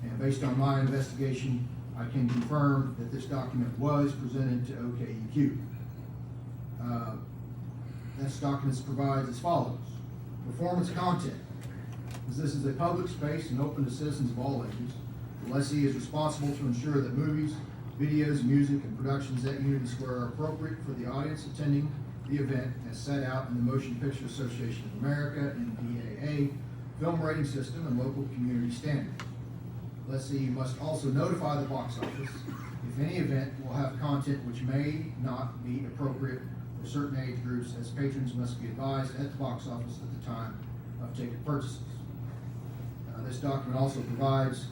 And based on my investigation, I can confirm that this document was presented to OKEQ. This document provides as follows. Performance content. As this is a public space and open to citizens of all ages, the lessee is responsible to ensure that movies, videos, music, and productions at Unity Square are appropriate for the audience attending the event as set out in the Motion Picture Association of America, MPAA, film rating system, and local community standards. Lessee must also notify the box office if any event will have content which may not be appropriate for certain age groups, as patrons must be advised at the box office at the time of ticket purchases. This document also provides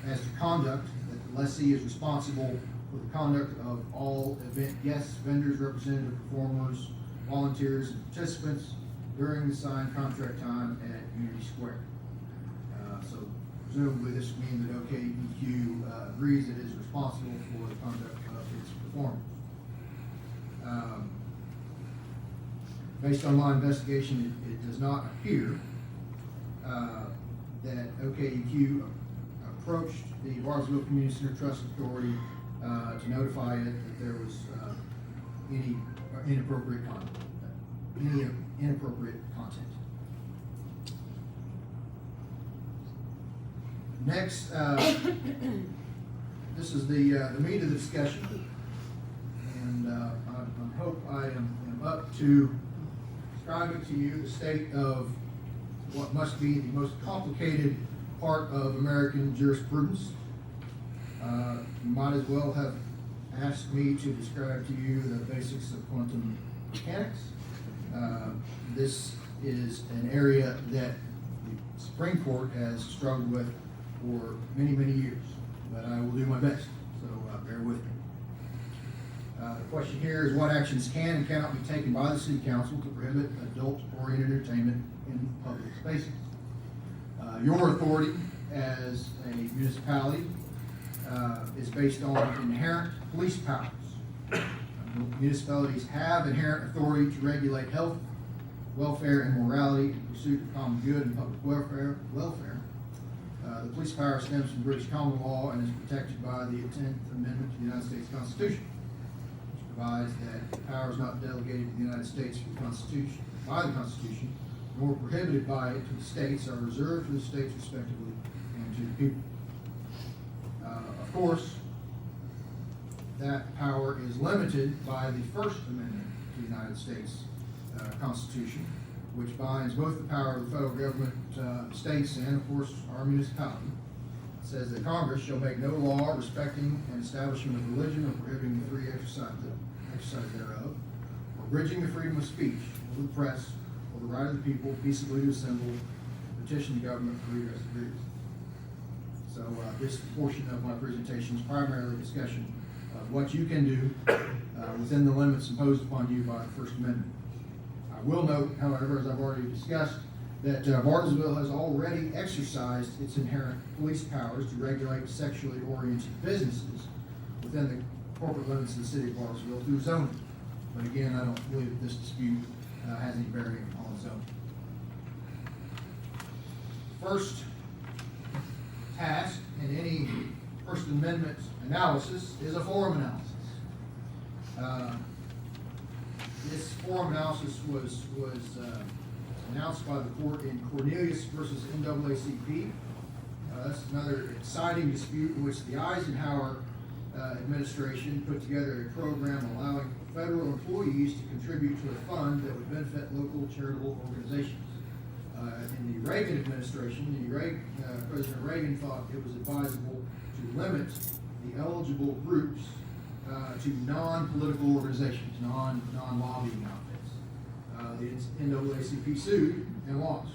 as to conduct, that the lessee is responsible for the conduct of all event guests, vendors, representative performers, volunteers, and participants during the signed contract time at Unity Square. So presumably this would mean that OKEQ agrees it is responsible for the conduct of its performance. Based on my investigation, it does not appear that OKEQ approached the Bartlesville Community Center Trust Authority to notify it that there was any inappropriate content. Next, this is the meat of the discussion, and I hope I am up to describing to you the state of what must be the most complicated part of American jurisprudence. You might as well have asked me to describe to you the basics of quantum mechanics. This is an area that the Supreme Court has struggled with for many, many years, but I will do my best, so bear with me. The question here is what actions can and cannot be taken by the City Council to prohibit adult-oriented entertainment in public spaces. Your authority as a municipality is based on inherent police powers. Municipalities have inherent authority to regulate health, welfare, and morality in pursuit of common good and public welfare. The police power stems from British common law and is protected by the 10th Amendment to the United States Constitution, which provides that power is not delegated to the United States by the Constitution, nor prohibited by it to the states, are reserved to the states respectively and to the people. Of course, that power is limited by the First Amendment to the United States Constitution, which binds both the power of the federal government, states, and of course our municipality. It says that Congress shall make no law respecting an establishment of religion or prohibiting the free exercise thereof, or abridging the freedom of speech, or the press, or the right of the people peaceably to assemble, petition the government for redress of grievances. So this portion of my presentation is primarily a discussion of what you can do within the limits imposed upon you by the First Amendment. I will note, however, as I've already discussed, that Bartlesville has already exercised its inherent police powers to regulate sexually oriented businesses within the corporate limits of the city of Bartlesville through zoning. But again, I don't believe that this dispute has any bearing on zoning. First task in any First Amendment analysis is a forum analysis. This forum analysis was announced by the court in Cornelius versus NAACP. That's another exciting dispute in which the Eisenhower administration put together a program allowing federal employees to contribute to a fund that would benefit local charitable organizations. In the Reagan administration, President Reagan thought it was advisable to limit the eligible groups to non-political organizations, non-lobbying outfits. The NAACP sued and lost.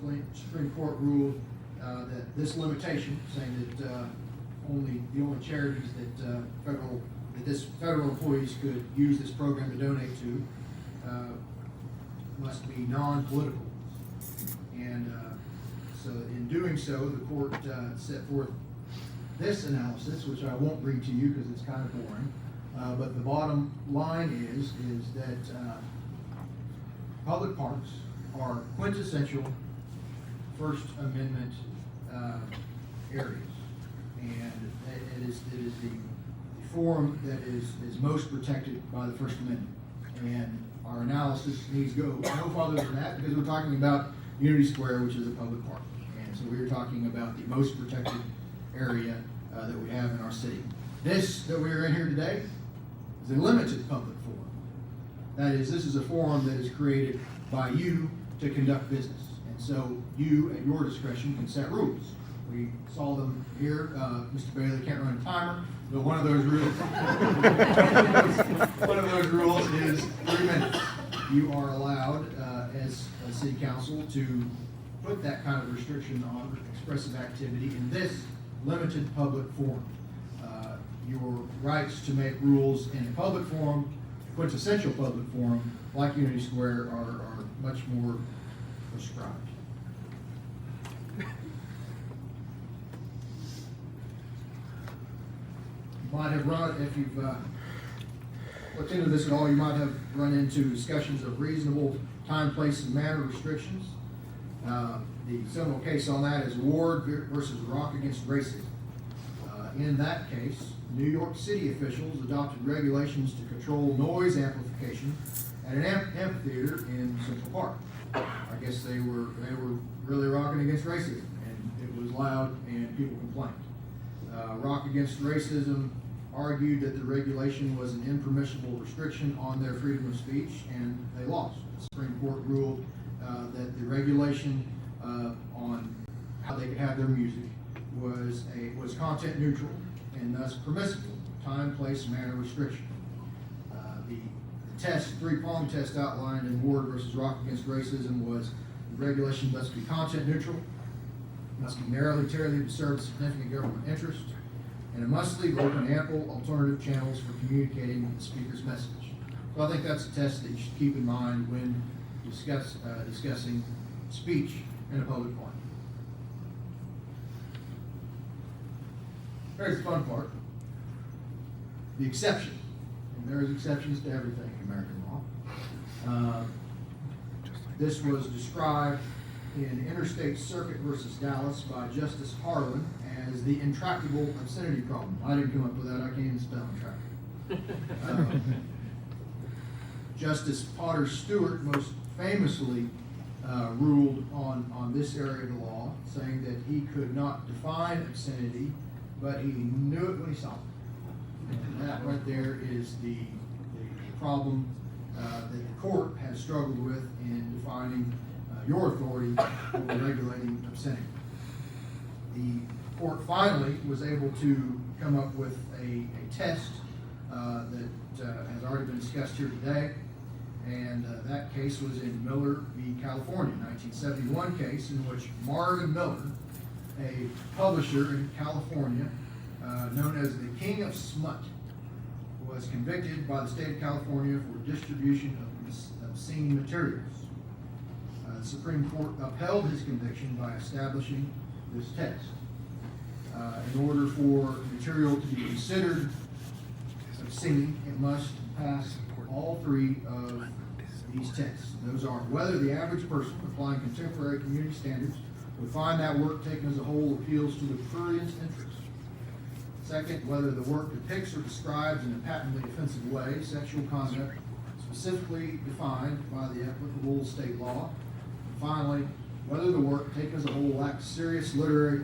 The Supreme Court ruled that this limitation, saying that the only charities that that this federal employees could use this program to donate to must be non-political. And so in doing so, the court set forth this analysis, which I won't read to you because it's kind of boring. But the bottom line is that public parks are quintessential First Amendment areas. And it is the forum that is most protected by the First Amendment. And our analysis needs to go no farther than that, because we're talking about Unity Square, which is a public park. And so we're talking about the most protected area that we have in our city. This that we're in here today is a limited public forum. That is, this is a forum that is created by you to conduct business. And so you, at your discretion, can set rules. We saw them here. Mr. Bailey can't run a timer, but one of those rules is 3 minutes. You are allowed, as a city council, to put that kind of restriction on expressive activity in this limited public forum. Your rights to make rules in a public forum, quintessential public forum, like Unity Square, are much more prescribed. You might have run, if you've looked into this at all, you might have run into discussions of reasonable time, place, and manner restrictions. The seminal case on that is Ward versus Rock against racism. In that case, New York City officials adopted regulations to control noise amplification at an amphitheater in Central Park. I guess they were really rocking against racism, and it was loud, and people complained. Rock Against Racism argued that the regulation was an impermissible restriction on their freedom of speech, and they lost. The Supreme Court ruled that the regulation on how they could have their music was content neutral and thus permissible. Time, place, manner restriction. The test, three-prong test outlined in Ward versus Rock Against Racism was the regulation must be content neutral, must be narrowly tailored to serve significant government interest, and it must leave open ample alternative channels for communicating the speaker's message. So I think that's a test that you should keep in mind when discussing speech in a public forum. Here's the fun part. The exception. And there's exceptions to everything in American law. This was described in Interstate Circuit versus Dallas by Justice Harlan as the intractable obscenity problem. I didn't come up with that. I can't even spell intractable. Justice Potter Stewart most famously ruled on this area of the law, saying that he could not define obscenity, but he knew it when he saw it. And that right there is the problem that the court has struggled with in defining your authority over regulating obscenity. The court finally was able to come up with a test that has already been discussed here today, and that case was in Miller v. California, 1971 case in which Marvin Miller, a publisher in California known as the King of Smut, was convicted by the state of California for distribution of obscene materials. The Supreme Court upheld his conviction by establishing this test. In order for material to be considered obscene, it must pass all three of these tests. Those are whether the average person applying contemporary community standards would find that work taken as a whole appeals to the prurient's interest. Second, whether the work depicts or describes in a patently offensive way sexual conduct specifically defined by the applicable state law. And finally, whether the work taken as a whole lacks serious literary,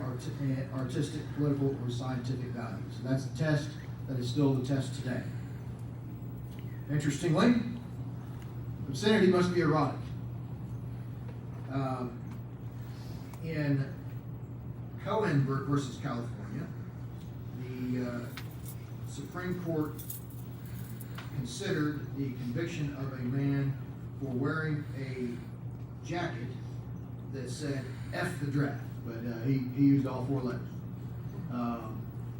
artistic, political, or scientific value. So that's the test that is still the test today. Interestingly, obscenity must be erotic. In Cohen versus California, the Supreme Court considered the conviction of a man for wearing a jacket that said F the draft, but he used all four letters.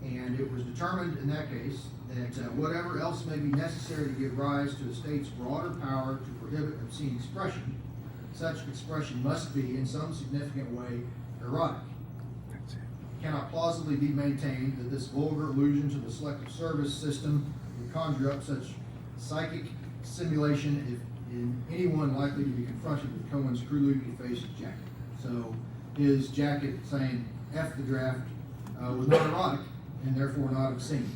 And it was determined in that case that whatever else may be necessary to give rise to a state's broader power to prohibit obscene expression, such expression must be in some significant way erotic. It cannot plausibly be maintained that this vulgar allusion to the selective service system would conjure up such psychic simulation if in anyone likely to be confronted with Cohen's crudely defaced jacket. So his jacket saying F the draft was not erotic and therefore not obscene.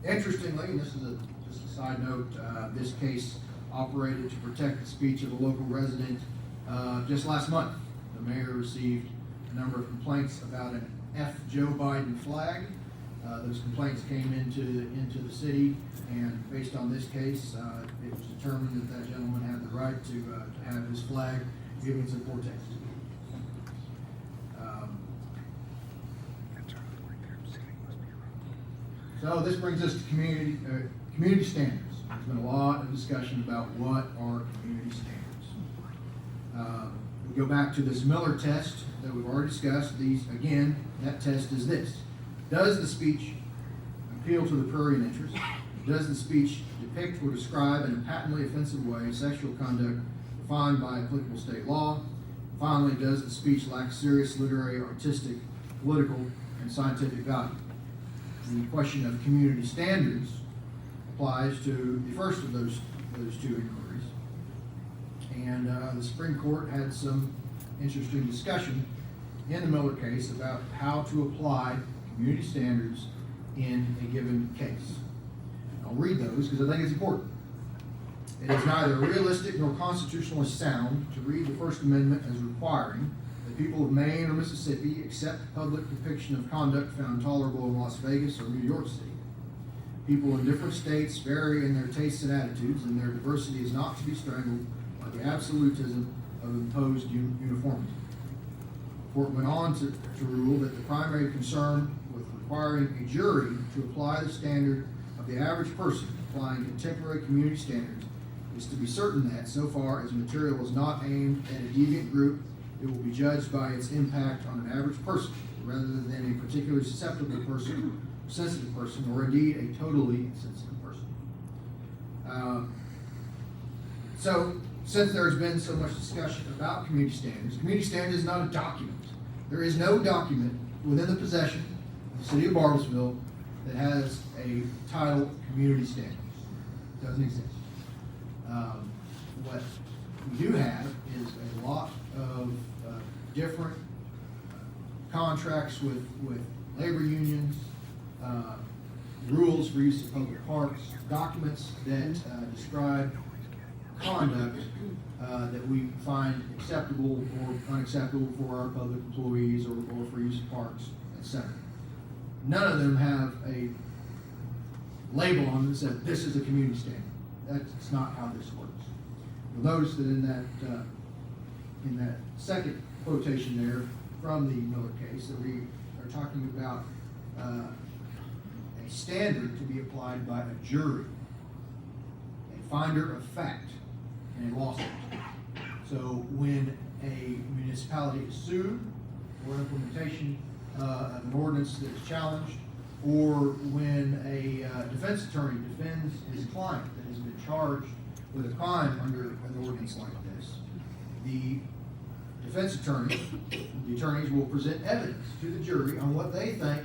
Interestingly, and this is just a side note, this case operated to protect the speech of a local resident just last month. The mayor received a number of complaints about an F Joe Biden flag. Those complaints came into the city, and based on this case, it was determined that that gentleman had the right to have his flag given some protest. So this brings us to community standards. There's been a lot of discussion about what are community standards. We go back to this Miller test that we've already discussed. That test is this. Does the speech appeal to the prurient interest? Does the speech depict or describe in a patently offensive way sexual conduct defined by applicable state law? Finally, does the speech lack serious literary, artistic, political, and scientific value? The question of community standards applies to the first of those two inquiries. And the Supreme Court had some interesting discussion in the Miller case about how to apply community standards in a given case. I'll read those because I think it's important. It is neither realistic nor constitutionally sound to read the First Amendment as requiring that people of Maine or Mississippi accept public depiction of conduct found tolerable in Las Vegas or New York City. People in different states vary in their tastes and attitudes, and their diversity is not to be strangled by the absolutism of imposed uniformity. The court went on to rule that the primary concern with requiring a jury to apply the standard of the average person applying contemporary community standards is to be certain that, so far as material is not aimed at a deviant group, it will be judged by its impact on an average person, rather than a particularly susceptible person, sensitive person, or indeed a totally insensitive person. So, since there's been so much discussion about community standards is not a document. There is no document within the possession of the city of Bartlesville that has a title community standards. It doesn't exist. What we do have is a lot of different contracts with labor unions, rules for use of public parks, documents that describe conduct that we find acceptable or unacceptable for our public employees or for use of parks, etc. None of them have a label on them that says this is a community standard. That's not how this works. You'll notice that in that second quotation there from the Miller case that we are talking about a standard to be applied by a jury, a finder of fact in a lawsuit. So when a municipality is sued for implementation of an ordinance that is challenged, or when a defense attorney defends his client that has been charged with a crime under an ordinance like this, the defense attorney, the attorneys will present evidence to the jury on what they think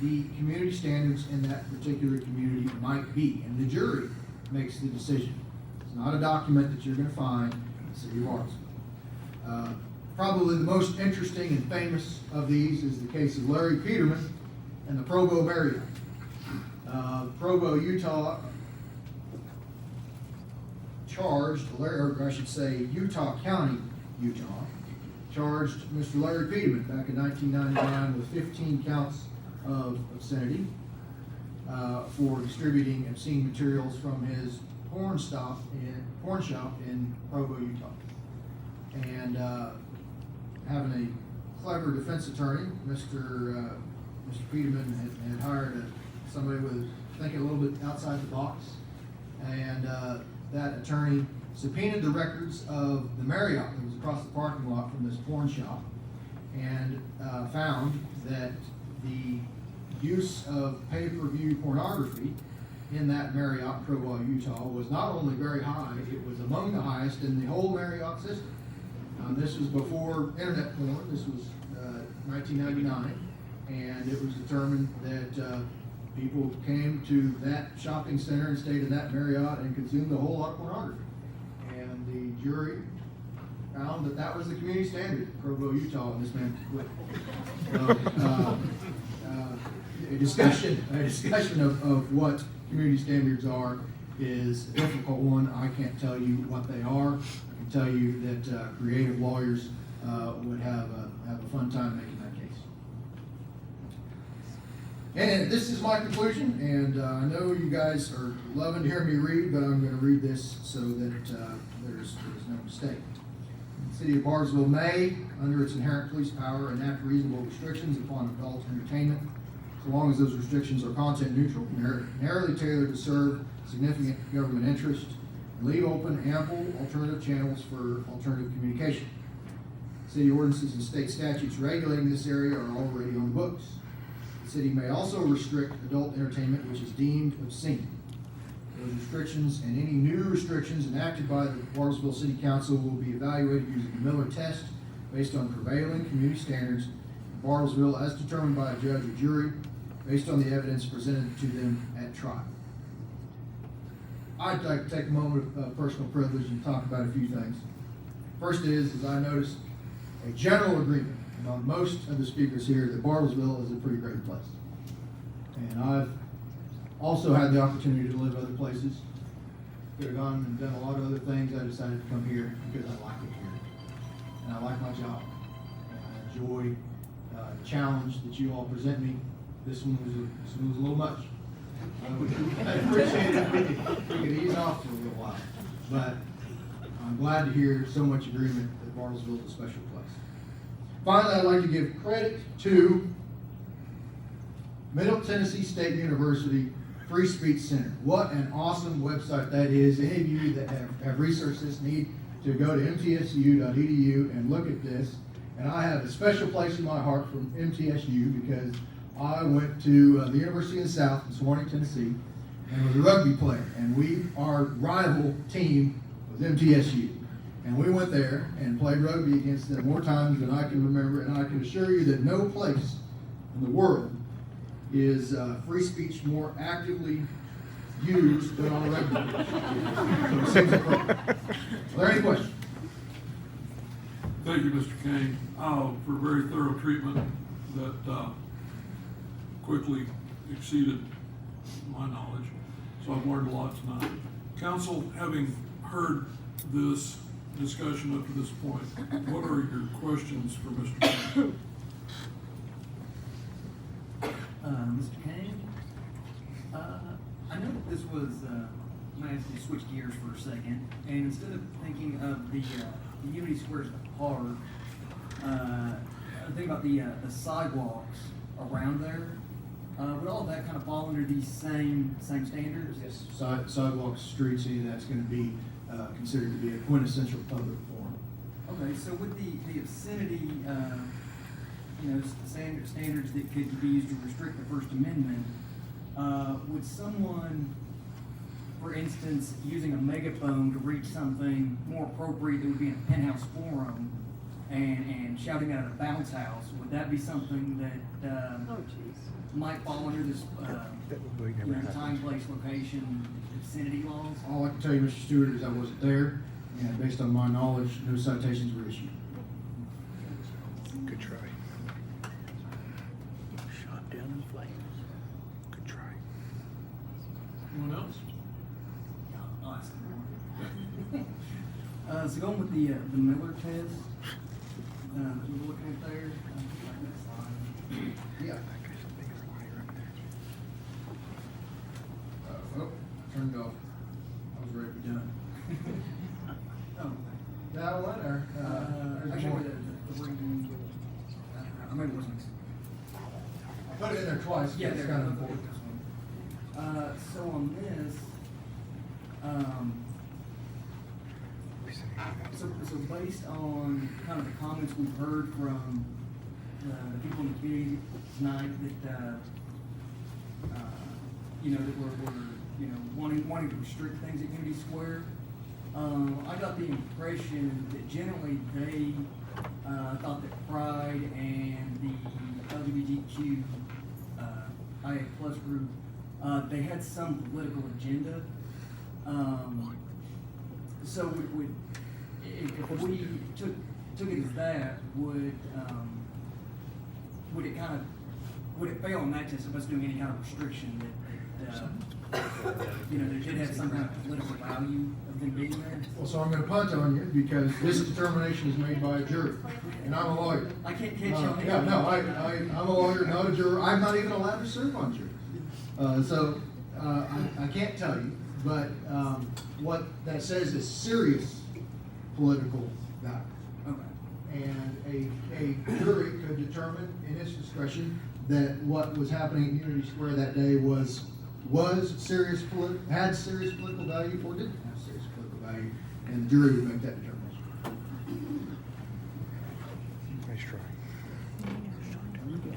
the community standards in that particular community might be, and the jury makes the decision. It's not a document that you're going to find in the city of Bartlesville. Probably the most interesting and famous of these is the case of Larry Peterman and the Provo Marriott. Provo, Utah charged, or I should say Utah County, Utah, charged Mr. Larry Peterman back in 1999 with 15 counts of obscenity for distributing obscene materials from his porn shop in Provo, Utah. And having a clever defense attorney, Mr. Peterman had hired somebody with thinking a little bit outside the box, and that attorney subpoenaed the records of the Marriott that was across the parking lot from this porn shop, and found that the use of pay-per-view pornography in that Marriott Provo, Utah was not only very high, it was among the highest in the whole Marriott system. This was before internet porn. This was 1999, and it was determined that people came to that shopping center and stayed in that Marriott and consumed a whole lot of pornography. And the jury found that that was the community standard in Provo, Utah, and this man quit. So, a discussion of what community standards are is a difficult one. I can't tell you what they are. I can tell you that creative lawyers would have a fun time making that case. And this is my conclusion, and I know you guys are loving to hear me read, but I'm going to read this so that there's no mistake. The City of Bartlesville may, under its inherent police power, enact reasonable restrictions upon adult entertainment, so long as those restrictions are content neutral, narrowly tailored to serve significant government interest, and leave open ample alternative channels for alternative communication. City ordinances and state statutes regulating this area are already on the books. The city may also restrict adult entertainment which is deemed obscene. Those restrictions and any new restrictions enacted by the Bartlesville City Council will be evaluated using the Miller test based on prevailing community standards in Bartlesville as determined by a judge or jury based on the evidence presented to them at trial. I'd like to take a moment of personal privilege and talk about a few things. First is I noticed a general agreement among most of the speakers here that Bartlesville is a pretty great place. And I've also had the opportunity to live other places. Could have gone and done a lot of other things. I decided to come here because I like it here. And I like my job. And I enjoy the challenge that you all present me. This one was a little much. I appreciate it. We could ease off for a little while. But I'm glad to hear so much agreement that Bartlesville is a special place. Finally, I'd like to give credit to Middle Tennessee State University Free Speech Center. What an awesome website that is. Any of you that have researched this need to go to mtsu.edu and look at this. And I have a special place in my heart for MTSU because I went to the University of the South in Swanee, Tennessee, and was a rugby player. And our rival team was MTSU. And we went there and played rugby against them more times than I can remember. And I can assure you that no place in the world is free speech more actively used than on a rugby pitch. So it seems appropriate. Are there any questions? Thank you, Mr. Kane, for very thorough treatment that quickly exceeded my knowledge. So I've learned a lot tonight. Council, having heard this discussion up to this point, what are your questions for Mr. Kane? Mr. Kane, I know that this was, I'm going to have to switch gears for a second, and instead of thinking of the Unity Square as the park, I'm thinking about the sidewalks around there. Would all of that kind of fall under these same standards? Yes. Sidewalks, streets, that's going to be considered to be a quintessential public forum. Okay, so with the obscenity, standards that could be used to restrict the First Amendment, would someone, for instance, using a megaphone to reach something more appropriate that would be in a penthouse forum and shouting out at a bounce house, would that be something that might fall under this time, place, location, obscenity laws? All I can tell you, Mr. Stewart, is I wasn't there, and based on my knowledge, no citations were issued. Good try. Shot down in flames. Good try. Anyone else? Yeah, I'll ask more. So going with the Miller test that we were looking at there, Yeah. Oh, turned off. I was ready to be done. Oh. That one, or Actually, I maybe it wasn't. I put it in there twice. Yeah, It's there. kind of important. So on this, so based on kind of the comments we've heard from the people in the community tonight, that that were wanting to restrict things at Unity Square. I got the impression that generally they thought that Pride and the LGBTQ IA plus group, they had some political agenda. So if we took it as that, would it fail in that sense of us doing any kind of restriction that they did have some kind of political value of them being there? Well, so I'm gonna punt on you because this determination is made by a jury, and I'm a lawyer. I can't catch you on that. Yeah, no, I'm a lawyer, not a juror. I'm not even allowed to serve on juries. I can't tell you, but what that says is serious political value. Okay. And a jury could determine in its discretion that what was happening at Unity Square that day had serious political value or didn't have serious political value, and the jury would make that determination. Nice try.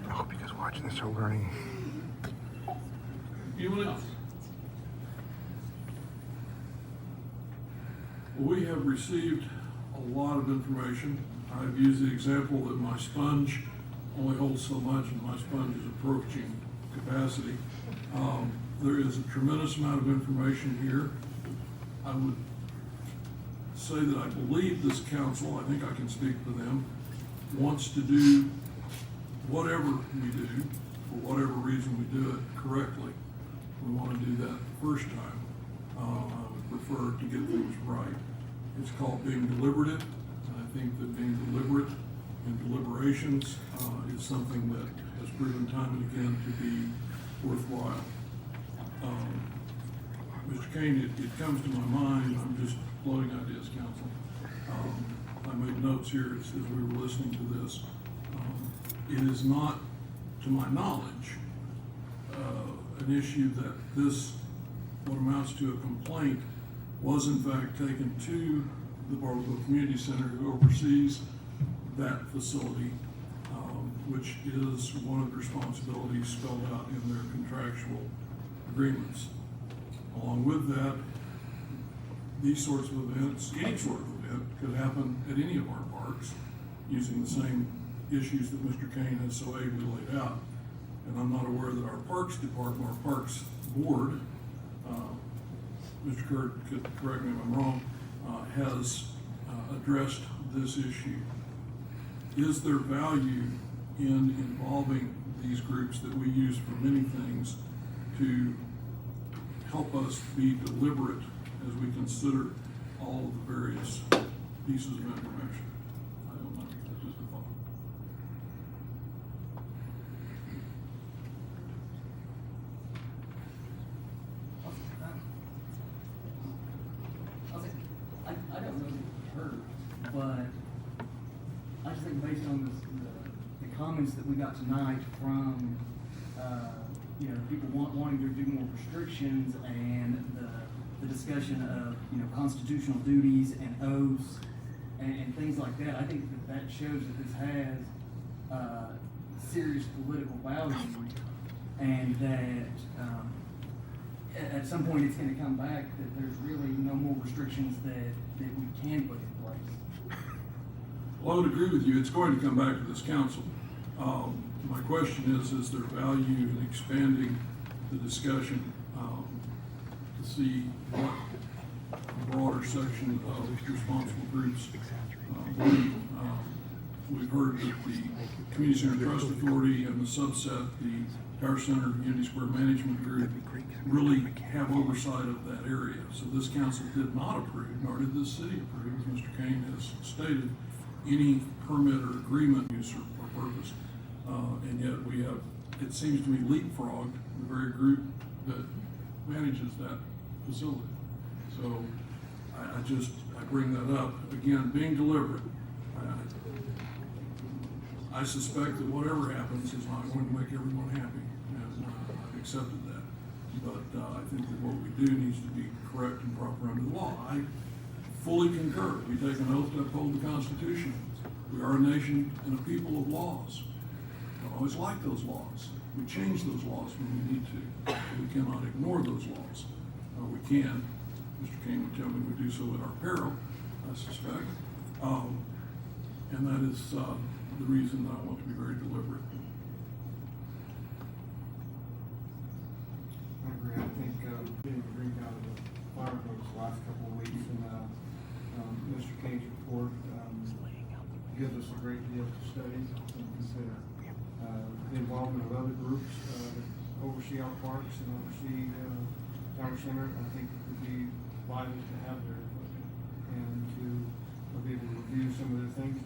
I hope you guys watching this are learning. Anyone else? We have received a lot of information. I've used the example that my sponge only holds so much and my sponge is approaching capacity. There is a tremendous amount of information here. I would say that I believe this council, I think I can speak for them, wants to do whatever we do, for whatever reason we do it correctly. We want to do that the first time. I would prefer to get things right. It's called being deliberative. I think that being deliberate in deliberations is something that has proven time and again to be worthwhile. Mr. Kane, it comes to my mind, I'm just floating ideas, counsel. I made notes here as we were listening to this. It is not, to my knowledge, an issue that this, what amounts to a complaint, was in fact taken to the Bartlesville Community Center, who oversees that facility, which is one of the responsibilities spelled out in their contractual agreements. Along with that, these sorts of events, any sort of event, could happen at any of our parks using the same issues that Mr. Kane has so ably laid out. And I'm not aware that our Parks Department, our Parks Board, Mr. Kurt could correct me if I'm wrong, has addressed this issue. Is there value in involving these groups that we use for many things to help us be deliberate as we consider all of the various pieces of information? I don't know, that's just a thought. I don't know if you heard, but I just think based on the comments that we got tonight from people wanting to do more restrictions and the discussion of constitutional duties and oaths and things like that, I think that shows that this has serious political value, and that at some point it's going to come back that there's really no more restrictions that we can put in place. Well, I would agree with you. It's going to come back to this council. My question is there value in expanding the discussion to see what a broader section of responsible groups believe? We've heard that the Community Center Trust Authority and the subset, the Power Center Unity Square Management Group, really have oversight of that area. So this council did not approve, nor did this city approve, as Mr. Kane has stated, any permit or agreement use or purpose. And yet we have, it seems to me, leapfrogged the very group that manages that facility. So I bring that up. Again, being deliberate. I suspect that whatever happens is not going to make everyone happy, and I've accepted that. But I think that what we do needs to be correct and proper under the law. I fully concur. We take an oath to uphold the Constitution. We are a nation and a people of laws. don't always like those laws. We change those laws when we need to. We cannot ignore those laws. We can. Mr. King would tell me we do so at our peril, I suspect. And that is the reason that I want to be very deliberate. I agree. I think getting a drink out of the fire hose the last couple of weeks, and Mr. King's report gives us a great deal to study and consider. The involvement of other groups that oversee our parks and oversee Tower Center, I think would be vital to have their input and to be able to review some of the things.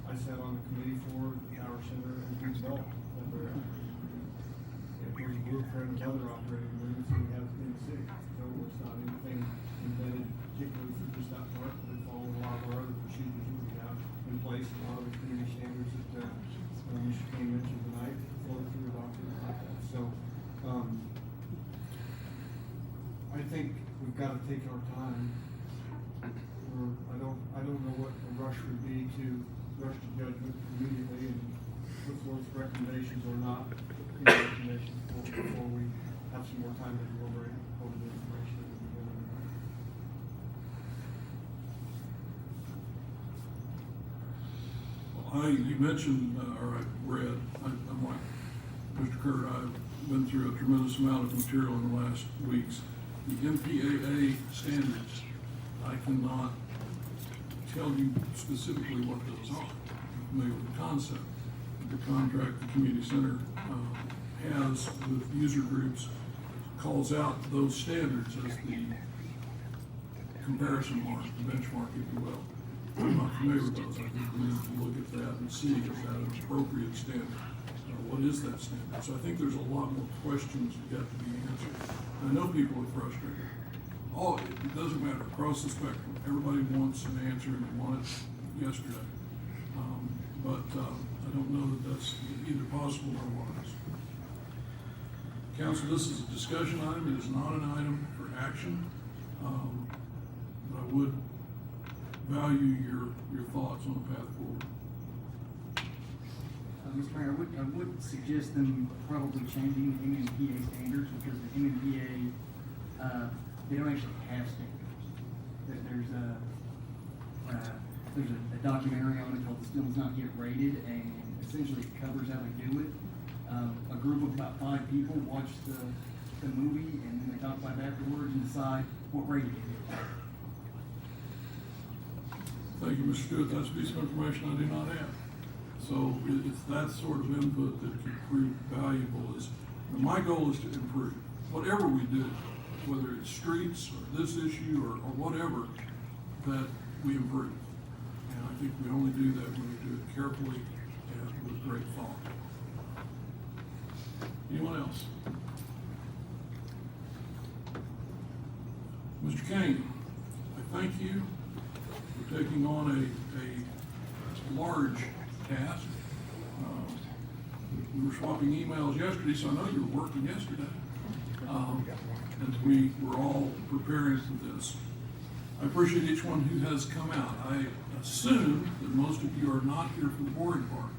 I sat on the committee for Tower Center and Zelle that we're if there's a blueprint of other operating agreements that we have in the city. So it's not anything embedded particularly for just that part, but it follows a lot of our other procedures that we have in place, a lot of the community standards that Mr. King mentioned tonight flow through a document like that. So I think we've got to take our time. I don't know what the rush would be to rush to judgment immediately and put forth recommendations or not recommendations before we have some more time to deliberate over the information that we've given tonight. You mentioned, or I read, I'm like Mr. Kurt, I've been through a tremendous amount of material in the last weeks. The MPAA standards, I cannot tell you specifically what those are. I'm familiar with the concept. The contract the community center has with user groups calls out those standards as the comparison mark, the benchmark, if you will. I'm not familiar with those. I think we need to look at that and see if that is an appropriate standard. What is that standard? So I think there's a lot more questions that have to be answered. I know people are frustrated. It doesn't matter across the spectrum. Everybody wants an answer and they want it yesterday. But I don't know that that's either possible or wise. Council, this is a discussion item. It is not an item for action. But I would value your thoughts on the path forward. Mr. Mayor, I would suggest them probably changing the MMPA standards because the MMPA, they don't actually have standards. There's a documentary on it called "The Film's Not Yet Rated," and essentially it covers how they do it. A group of about 5 people watch the movie, and then they talk about it afterwards and decide what rating it is. Thank you, Mr. Stewart. That's a piece of information I do not have. So it's that sort of input that can prove valuable. My goal is to improve whatever we do, whether it's streets or this issue or whatever, that we improve. And I think we only do that when we do it carefully and with great thought. Anyone else? Mr. Kane, I thank you for taking on a large task. We were swapping emails yesterday, so I know you were working yesterday. As we were all preparing for this. I appreciate each one who has come out. I assume that most of you are not here for the boring part.